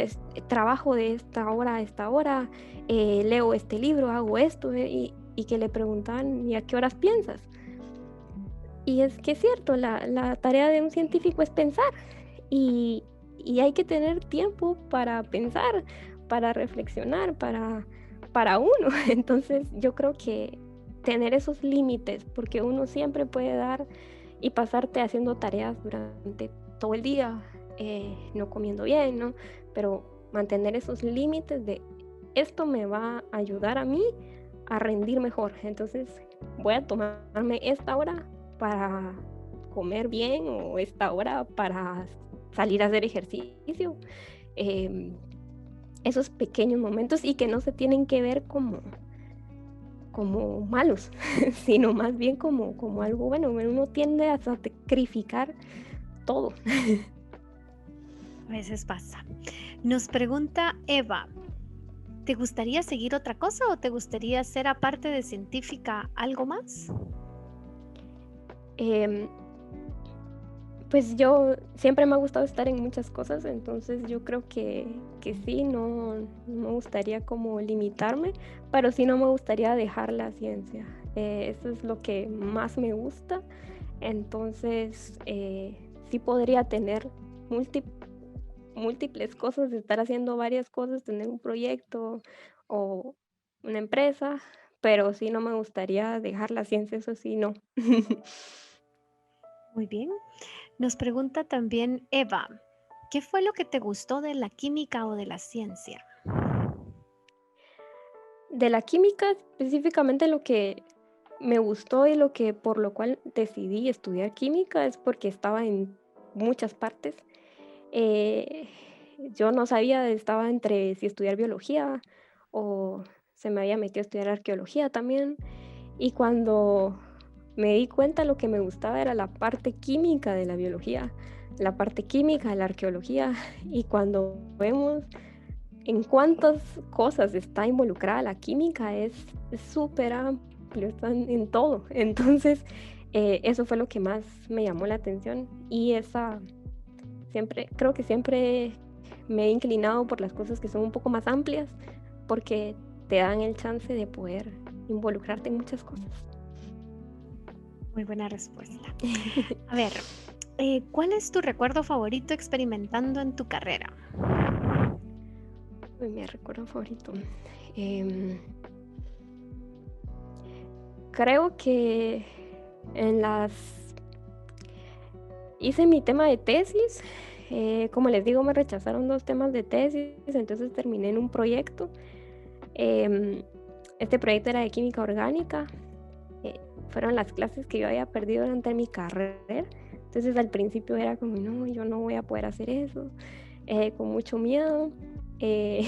trabajo de esta hora a esta hora, leo este libro, hago esto, y que le preguntaban, ¿y a qué horas piensas? Y es que es cierto, la tarea de un científico es pensar, y hay que tener tiempo para pensar, para reflexionar, para uno. Entonces yo creo que tener esos límites, porque uno siempre puede dar y pasarte haciendo tareas durante todo el día, no comiendo bien, ¿no? Pero mantener esos límites de esto me va a ayudar a mí a rendir mejor. Entonces voy a tomarme esta hora para comer bien o esta hora para salir a hacer ejercicio. Esos pequeños momentos, y que no se tienen que ver como malos, sino más bien como algo bueno. Uno tiende a sacrificar todo. A veces pasa. Nos pregunta Eva, ¿te gustaría seguir otra cosa o te gustaría ser aparte de científica algo más? Em, pues yo siempre me ha gustado estar en muchas cosas, entonces yo creo que sí, no me gustaría como limitarme, pero sí no me gustaría dejar la ciencia. Eso es lo que más me gusta. Entonces, sí podría tener múlti- múltiples cosas, estar haciendo varias cosas, tener un proyecto o una empresa, pero sí no me gustaría dejar la ciencia, eso sí, no. Muy bien. Nos pregunta también Eva, ¿qué fue lo que te gustó de la química o de la ciencia? De la química, específicamente lo que me gustó y lo que por lo cual decidí estudiar química es porque estaba en muchas partes. Eh, yo no sabía, estaba entre si estudiar biología o se me había metido a estudiar arqueología también. Y cuando me di cuenta, lo que me gustaba era la parte química de la biología, la parte química de la arqueología. Y cuando vemos en cuántas cosas está involucrada la química, es súper amplio, está en todo. Entonces, eso fue lo que más me llamó la atención, y creo que siempre me he inclinado por las cosas que son un poco más amplias, porque te dan el chance de poder involucrarte en muchas cosas. Muy buena respuesta. A ver, ¿cuál es tu recuerdo favorito experimentando en tu carrera? Uy, mi recuerdo favorito. Em, Creo que en las hice mi tema de tesis. Como les digo, me rechazaron 2 temas de tesis, entonces terminé en un proyecto. Em, este proyecto era de química orgánica. Fueron las clases que yo había perdido durante mi carrera. Entonces al principio era como, no, yo no voy a poder hacer eso, con mucho miedo. eh,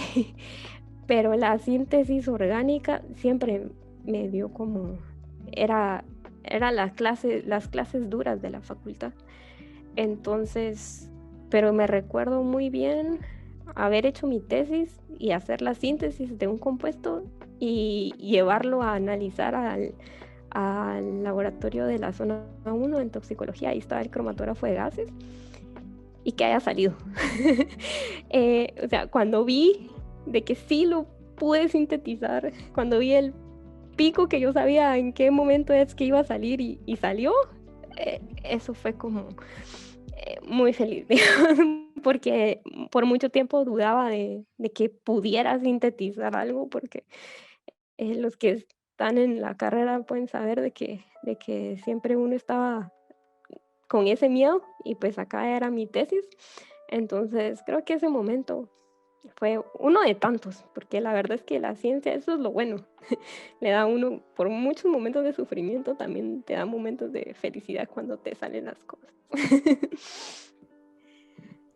pero la síntesis orgánica siempre me dio como, era, era las clases duras de la facultad. Entonces, pero me recuerdo muy bien haber hecho mi tesis y hacer la síntesis de un compuesto y llevarlo a analizar al laboratorio de la zona 1 en toxicología. Ahí estaba el cromatógrafo de gases y que haya salido. O sea, cuando vi de que sí lo pude sintetizar, cuando vi el pico que yo sabía en qué momento es que iba a salir y salió, eso fue como muy feliz, digamos, porque por mucho tiempo dudaba de que pudiera sintetizar algo, porque los que están en la carrera pueden saber de que siempre uno estaba con ese miedo y pues acá era mi tesis. Entonces creo que ese momento fue uno de tantos, porque la verdad es que la ciencia, eso es lo bueno, le da a uno, por muchos momentos de sufrimiento, también te da momentos de felicidad cuando te salen las cosas.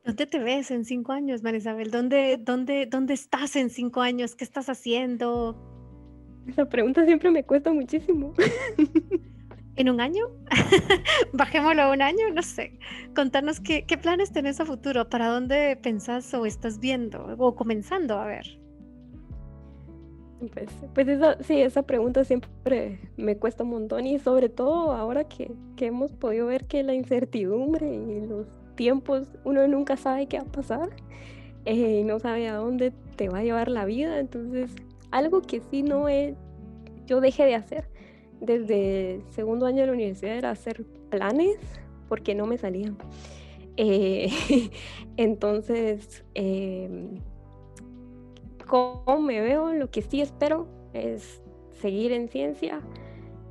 ¿Dónde te ves en 5 años, Marisabel? ¿Dónde estás en 5 años? ¿Qué estás haciendo? Esa pregunta siempre me cuesta muchísimo. ¿En un año? Bajémoslo a un año, no sé. Contanos qué planes tenés a futuro, para dónde pensás o estás viendo o comenzando a ver. Pues sí, esa pregunta siempre me cuesta un montón y sobre todo ahora que hemos podido ver que la incertidumbre y los tiempos, uno nunca sabe qué va a pasar, y no sabe a dónde te va a llevar la vida. Entonces, algo que sí yo dejé de hacer desde el segundo año de la universidad era hacer planes porque no me salían. Eh, entonces, ¿cómo me veo? Lo que sí espero es seguir en ciencia,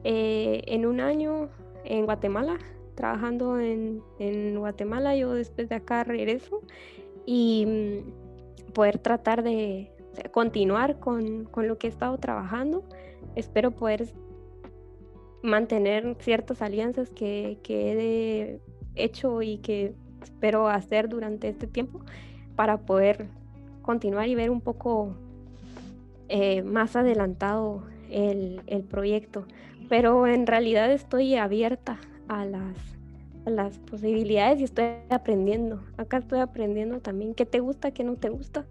en un año en Guatemala, trabajando en Guatemala. Yo después de acá regreso y poder tratar de, o sea, continuar con lo que he estado trabajando. Espero poder mantener ciertas alianzas que he hecho y que espero hacer durante este tiempo para poder continuar y ver un poco más adelantado el proyecto. Pero en realidad estoy abierta a las posibilidades y estoy aprendiendo. Acá estoy aprendiendo también qué te gusta, qué no te gusta.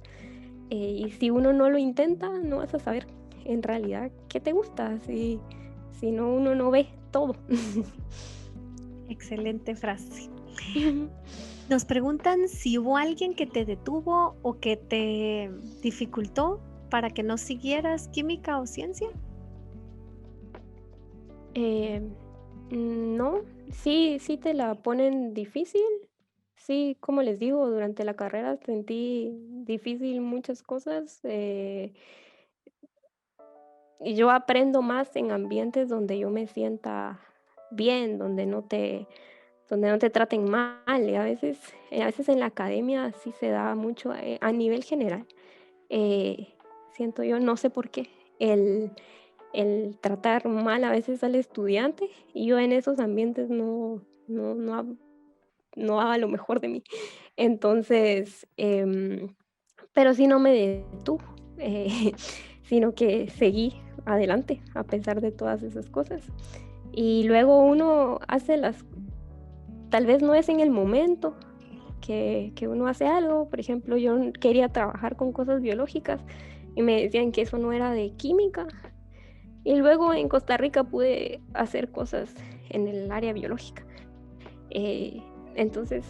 Y si uno no lo intenta, no vas a saber en realidad qué te gusta. Si no, uno no ve todo. Excelente frase. Nos preguntan si hubo alguien que te detuvo o que te dificultó para que no siguieras química o ciencia. Eh, no, sí te la ponen difícil. Sí, como les digo, durante la carrera sentí difícil muchas cosas. Y yo aprendo más en ambientes donde yo me sienta bien, donde no te traten mal. Y a veces en la academia sí se da mucho, a nivel general. Siento yo, no sé por qué, el tratar mal a veces al estudiante, y yo en esos ambientes no daba lo mejor de mí. Entonces, pero sí no me detuvo, sino que seguí adelante a pesar de todas esas cosas. Y luego uno hace tal vez no es en el momento que uno hace algo. Por ejemplo, yo quería trabajar con cosas biológicas y me decían que eso no era de química. Y luego en Costa Rica pude hacer cosas en el área biológica. Eh, entonces,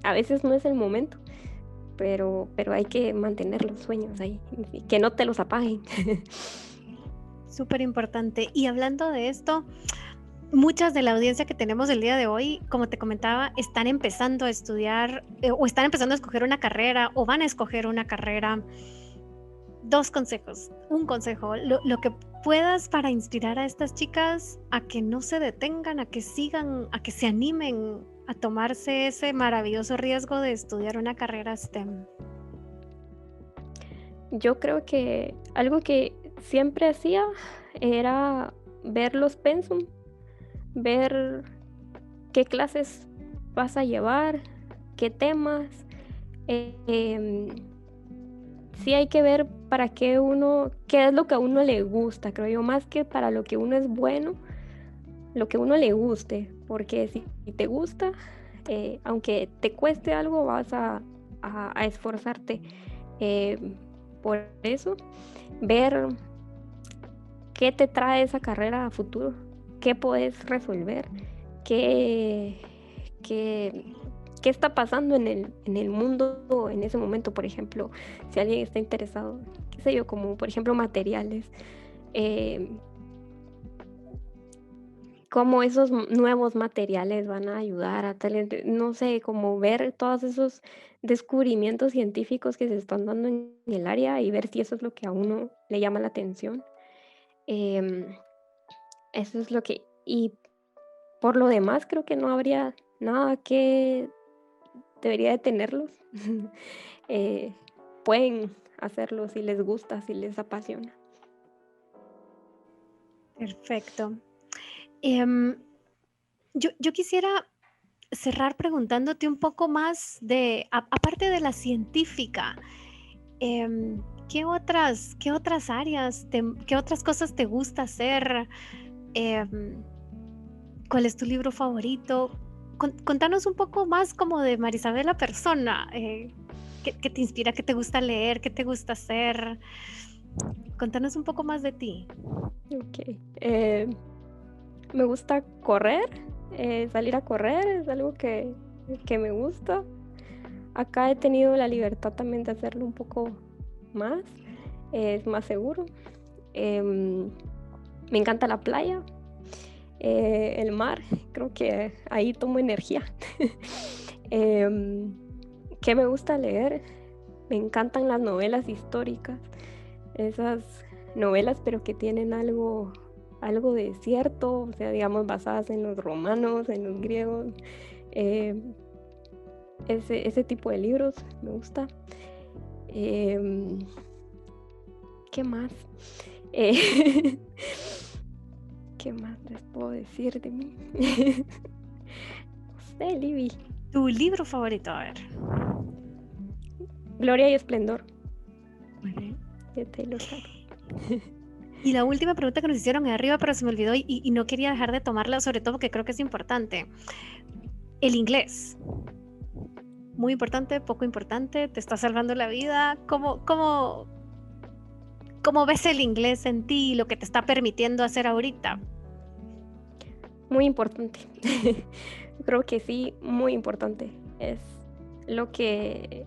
a veces no es el momento, pero hay que mantener los sueños ahí, y que no te los apaguen. Súper importante. Y hablando de esto, muchas de la audiencia que tenemos el día de hoy, como te comentaba, están empezando a estudiar o están empezando a escoger una carrera o van a escoger una carrera. Dos consejos, un consejo, lo que puedas para inspirar a estas chicas a que no se detengan, a que sigan, a que se animen a tomarse ese maravilloso riesgo de estudiar una carrera STEM. Yo creo que algo que siempre hacía era ver los pensum, ver qué clases vas a llevar, qué temas. em, sí hay que ver para qué es lo que a uno le gusta, creo yo, más que para lo que uno es bueno, lo que a uno le guste, porque si te gusta, aunque te cueste algo, vas a esforzarte. Eh, por eso, ver qué te trae esa carrera a futuro, qué puedes resolver, qué, qué, qué está pasando en el mundo en ese momento. Por ejemplo, si alguien está interesado, qué sé yo, como por ejemplo materiales, eh, cómo esos nuevos materiales van a ayudar a no sé, como ver todos esos descubrimientos científicos que se están dando en el área y ver si eso es lo que a uno le llama la atención. Em, Eso es lo que y por lo demás, creo que no habría nada que debería detenerlos. Eh, Pueden hacerlo si les gusta, si les apasiona. Perfecto. Em, yo quisiera cerrar preguntándote un poco más aparte de la científica, qué otras áreas, qué otras cosas te gusta hacer? Em, ¿Cuál es tu libro favorito? Contanos un poco más como de Marisabel la persona. ¿Qué te inspira? ¿Qué te gusta leer? ¿Qué te gusta hacer? Contanos un poco más de ti. Ok. Me gusta correr, salir a correr es algo que me gusta. Acá he tenido la libertad también de hacerlo un poco más, es más seguro. Em, Me encanta la playa, el mar, creo que ahí tomo energía. Em, ¿Qué me gusta leer? Me encantan las novelas históricas, esas novelas pero que tienen algo de cierto, o sea, digamos, basadas en los romanos, en los griegos. em, ese tipo de libros me gusta. Em, ¿Qué más? Eh, ¿Qué más les puedo decir de mí? No sé, Libby. ¿Tu libro favorito? A ver. Gloria y Esplendor, Muy bien. de Taylor Swift. Y la última pregunta que nos hicieron ahí arriba, pero se me olvidó y no quería dejar de tomarla, sobre todo porque creo que es importante. El inglés. Muy importante, poco importante, te está salvando la vida. ¿Cómo ves el inglés en ti y lo que te está permitiendo hacer ahorita? Muy importante. Creo que sí, muy importante. Es lo que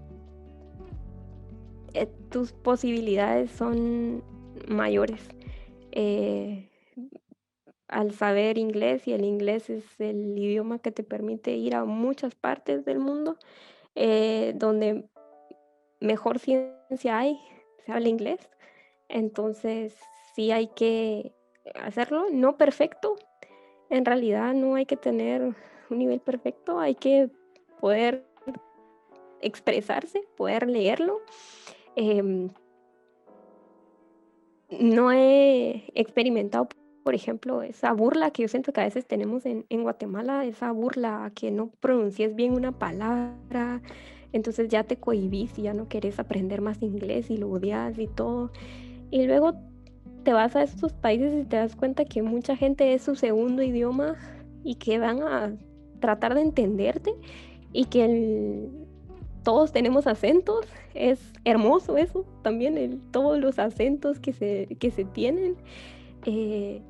tus posibilidades son mayores. Eh, Al saber inglés, y el inglés es el idioma que te permite ir a muchas partes del mundo, donde mejor ciencia hay, se habla inglés. Entonces, sí hay que hacerlo, no perfecto. En realidad no hay que tener un nivel perfecto, hay que poder expresarse, poder leerlo. Em, no he experimentado, por ejemplo, esa burla que yo siento que a veces tenemos en Guatemala, esa burla a que no pronuncies bien una palabra, entonces ya te cohibís y ya no querés aprender más inglés y lo odias y todo. Y luego te vas a estos países y te das cuenta que mucha gente es su segundo idioma y que van a tratar de entenderte y que todos tenemos acentos. Es hermoso eso también, todos los acentos que se tienen. Eh,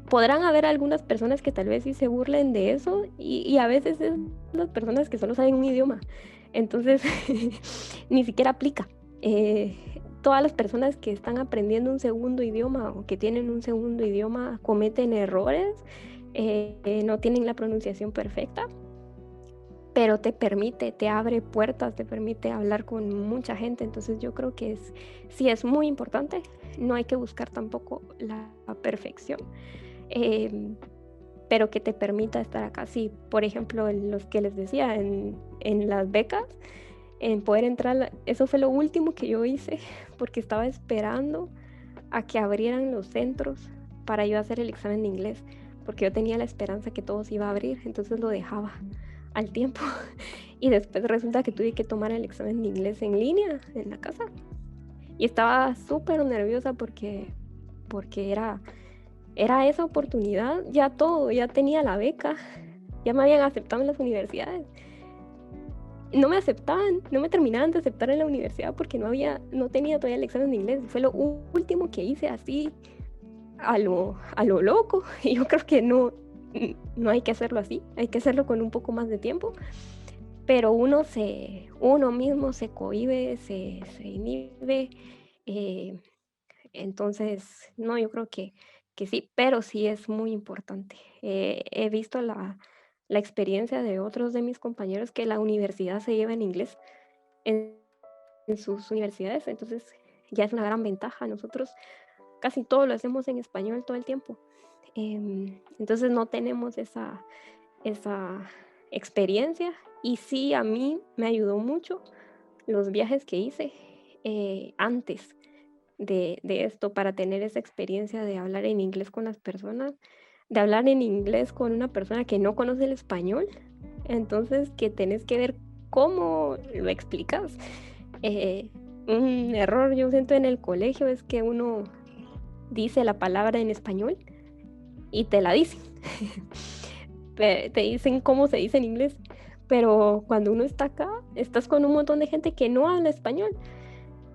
Podrán haber algunas personas que tal vez sí se burlen de eso y a veces es las personas que solo saben un idioma. Entonces, ni siquiera aplica. todas las personas que están aprendiendo un segundo idioma o que tienen un segundo idioma cometen errores, no tienen la pronunciación perfecta, pero te abre puertas, te permite hablar con mucha gente. Entonces yo creo que sí es muy importante, no hay que buscar tampoco la perfección, eh, pero que te permita estar acá. Sí, por ejemplo, en los que les decía, en las becas, en poder entrar, eso fue lo último que yo hice, porque estaba esperando a que abrieran los centros para yo hacer el examen de inglés, porque yo tenía la esperanza que todo se iba a abrir, entonces lo dejaba al tiempo. Y después resulta que tuve que tomar el examen de inglés en línea en la casa. Y estaba súper nerviosa porque era esa oportunidad, ya todo, ya tenía la beca, ya me habían aceptado en las universidades. No me aceptaban, no me terminaban de aceptar en la universidad porque no tenía todavía el examen de inglés. Fue lo último que hice así a lo loco. Y yo creo que no hay que hacerlo así, hay que hacerlo con un poco más de tiempo. Pero uno mismo se cohíbe, se inhibe. Entonces, no, yo creo que sí, pero sí es muy importante. He visto la experiencia de otros de mis compañeros que la universidad se lleva en inglés en, en sus universidades, entonces ya es una gran ventaja. Nosotros casi todo lo hacemos en español todo el tiempo. Entonces no tenemos esa experiencia, y sí, a mí me ayudó mucho los viajes que hice antes de esto, para tener esa experiencia de hablar en inglés con las personas, de hablar en inglés con una persona que no conoce el español, entonces que tenés que ver cómo lo explicas. Un error yo siento en el colegio es que uno dice la palabra en español y te la dicen. Te dicen cómo se dice en inglés, pero cuando uno está acá, estás con un montón de gente que no habla español.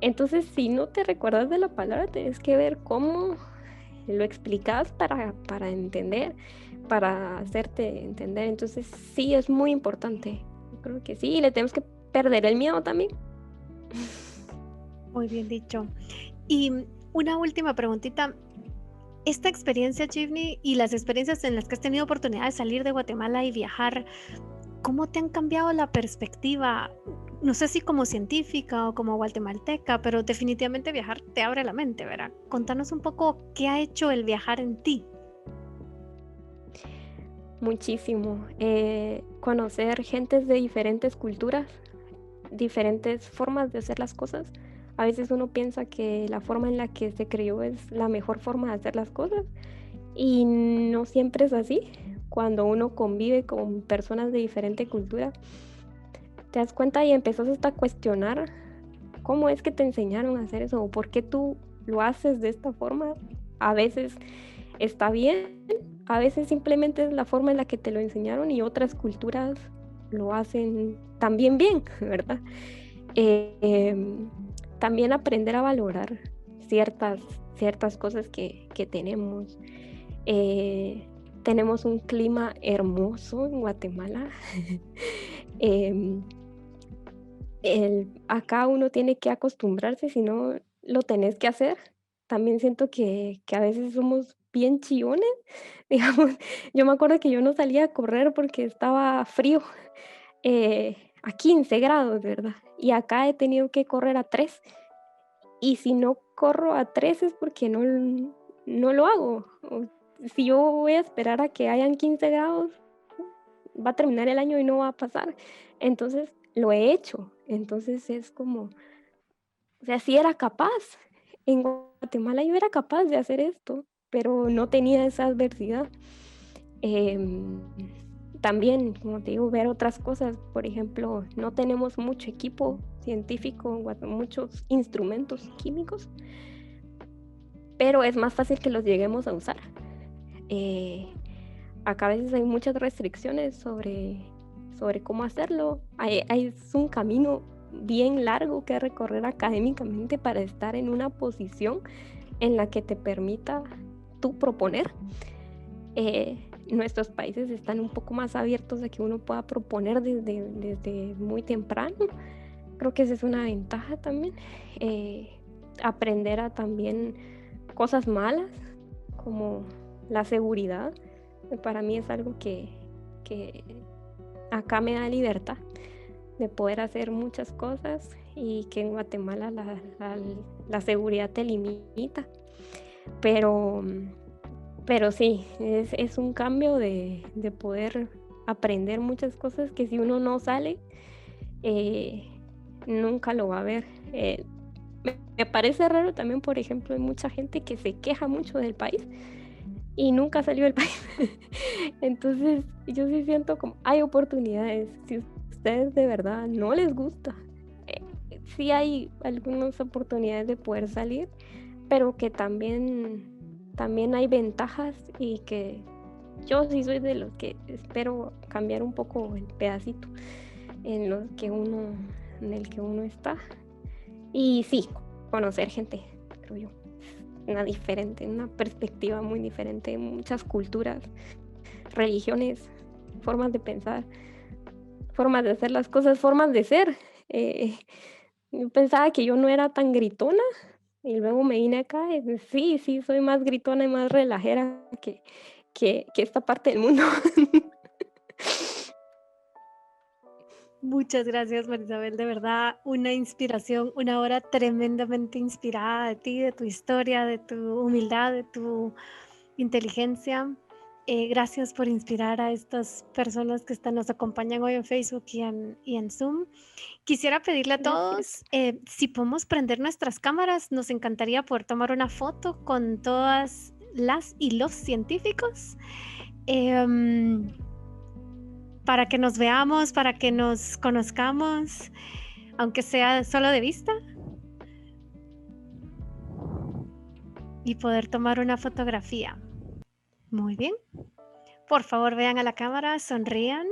Entonces, si no te recuerdas de la palabra, tienes que ver cómo lo explicas para entender, para hacerte entender. Entonces, sí, es muy importante. Yo creo que sí, y le tenemos que perder el miedo también. Muy bien dicho. Y una última preguntita. Esta experiencia, Chivney, y las experiencias en las que has tenido oportunidad de salir de Guatemala y viajar, ¿cómo te han cambiado la perspectiva? No sé si como científica o como guatemalteca, pero definitivamente viajar te abre la mente, ¿verdad? Contanos un poco qué ha hecho el viajar en ti. Muchísimo. Conocer gentes de diferentes culturas, diferentes formas de hacer las cosas. A veces uno piensa que la forma en la que se crió es la mejor forma de hacer las cosas, y no siempre es así. Cuando uno convive con personas de diferente cultura, te das cuenta y empezás hasta a cuestionar cómo es que te enseñaron a hacer eso o por qué tú lo haces de esta forma. A veces está bien, a veces simplemente es la forma en la que te lo enseñaron, y otras culturas lo hacen también bien, ¿verdad? También aprender a valorar ciertas cosas que tenemos. Tenemos un clima hermoso en Guatemala. Em, Acá uno tiene que acostumbrarse, si no lo tenés que hacer. También siento que a veces somos bien chillones, digamos. Yo me acuerdo que yo no salía a correr porque estaba frío, a 15 grados, ¿verdad? Y acá he tenido que correr a 3, y si no corro a 3 es porque no lo hago. Si yo voy a esperar a que hayan 15 grados, va a terminar el año y no va a pasar. Entonces, lo he hecho. Entonces es como, o sea, sí era capaz. En Guatemala yo era capaz de hacer esto, pero no tenía esa adversidad. Em, También, como te digo, ver otras cosas. Por ejemplo, no tenemos mucho equipo científico, muchos instrumentos químicos, pero es más fácil que los lleguemos a usar. Acá a veces hay muchas restricciones sobre cómo hacerlo. Es un camino bien largo que recorrer académicamente para estar en una posición en la que te permita tú proponer. Nuestros países están un poco más abiertos a que uno pueda proponer desde muy temprano. Creo que esa es una ventaja también. aprender a también cosas malas, como la seguridad. Para mí es algo que acá me da libertad de poder hacer muchas cosas y que en Guatemala la seguridad te limita. Pero sí, es un cambio de poder aprender muchas cosas que si uno no sale, nunca lo va a ver. Me parece raro también, por ejemplo, hay mucha gente que se queja mucho del país y nunca salió del país. Entonces, yo sí siento como hay oportunidades. Si ustedes de verdad no les gusta, sí hay algunas oportunidades de poder salir, pero que también hay ventajas y que yo sí soy de los que espero cambiar un poco el pedacito en el que uno está. Y sí, conocer gente, creo yo, una perspectiva muy diferente, muchas culturas, religiones, formas de pensar, formas de hacer las cosas, formas de ser. Yo pensaba que yo no era tan gritona y luego me vine acá y sí, soy más gritona y más relajera que esta parte del mundo. Muchas gracias, Marisabel, de verdad, una inspiración, una hora tremendamente inspirada de ti, de tu historia, de tu humildad, de tu inteligencia. Gracias por inspirar a estas personas que nos acompañan hoy en Facebook y en Zoom. Quisiera pedirle a todos, si podemos prender nuestras cámaras, nos encantaría poder tomar una foto con todas las y los científicos. Para que nos veamos, para que nos conozcamos, aunque sea solo de vista, y poder tomar una fotografía. Muy bien. Por favor, vean a la cámara, sonrían.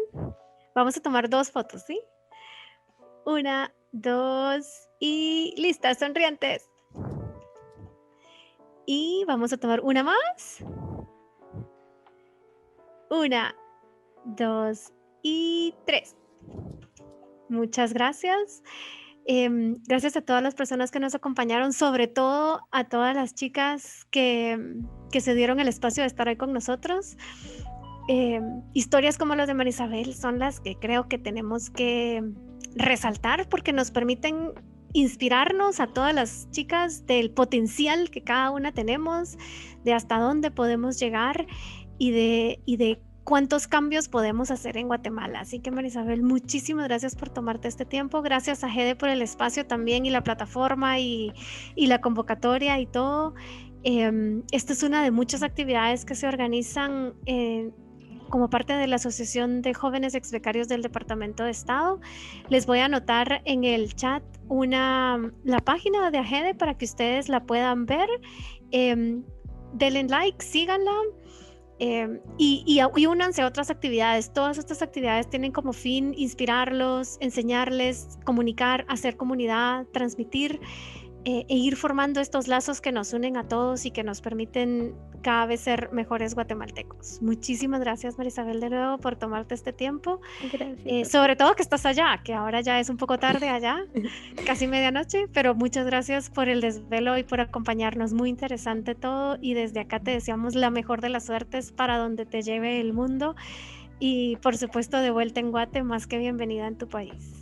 Vamos a tomar 2 fotos, ¿sí? 1, 2 y listas, sonrientes. Y vamos a tomar una más. 1, 2 y 3. Muchas gracias. Gracias a todas las personas que nos acompañaron, sobre todo a todas las chicas que se dieron el espacio de estar hoy con nosotros. Historias como las de Marisabel son las que creo que tenemos que resaltar porque nos permiten inspirarnos a todas las chicas del potencial que cada una tenemos, de hasta dónde podemos llegar y de cuántos cambios podemos hacer en Guatemala. Así que, Marisabel, muchísimas gracias por tomarte este tiempo. Gracias a Gede por el espacio también y la plataforma y la convocatoria y todo. Esta es una de muchas actividades que se organizan como parte de la Asociación de Jóvenes Exbecarios del Departamento de Estado. Les voy a anotar en el chat la página de AGEDE para que ustedes la puedan ver. Denle like, síganla. Y únanse a otras actividades. Todas estas actividades tienen como fin inspirarlos, enseñarles, comunicar, hacer comunidad, transmitir e ir formando estos lazos que nos unen a todos y que nos permiten cada vez ser mejores guatemaltecos. Muchísimas gracias, Marisabel, de nuevo por tomarte este tiempo. Gracias. Sobre todo que estás allá, que ahora ya es un poco tarde allá, casi medianoche, pero muchas gracias por el desvelo y por acompañarnos. Muy interesante todo y desde acá te deseamos la mejor de las suertes para donde te lleve el mundo y por supuesto de vuelta en Guate, más que bienvenida en tu país.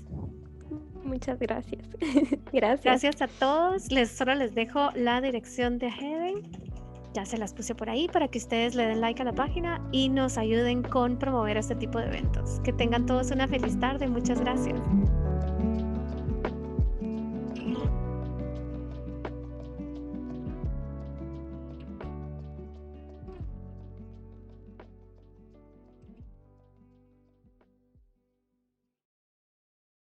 Muchas gracias. Gracias. Gracias a todos. Solo les dejo la dirección de AGEDE. Ya se las puse por ahí para que ustedes le den like a la página y nos ayuden con promover este tipo de eventos. Que tengan todos una feliz tarde. Muchas gracias.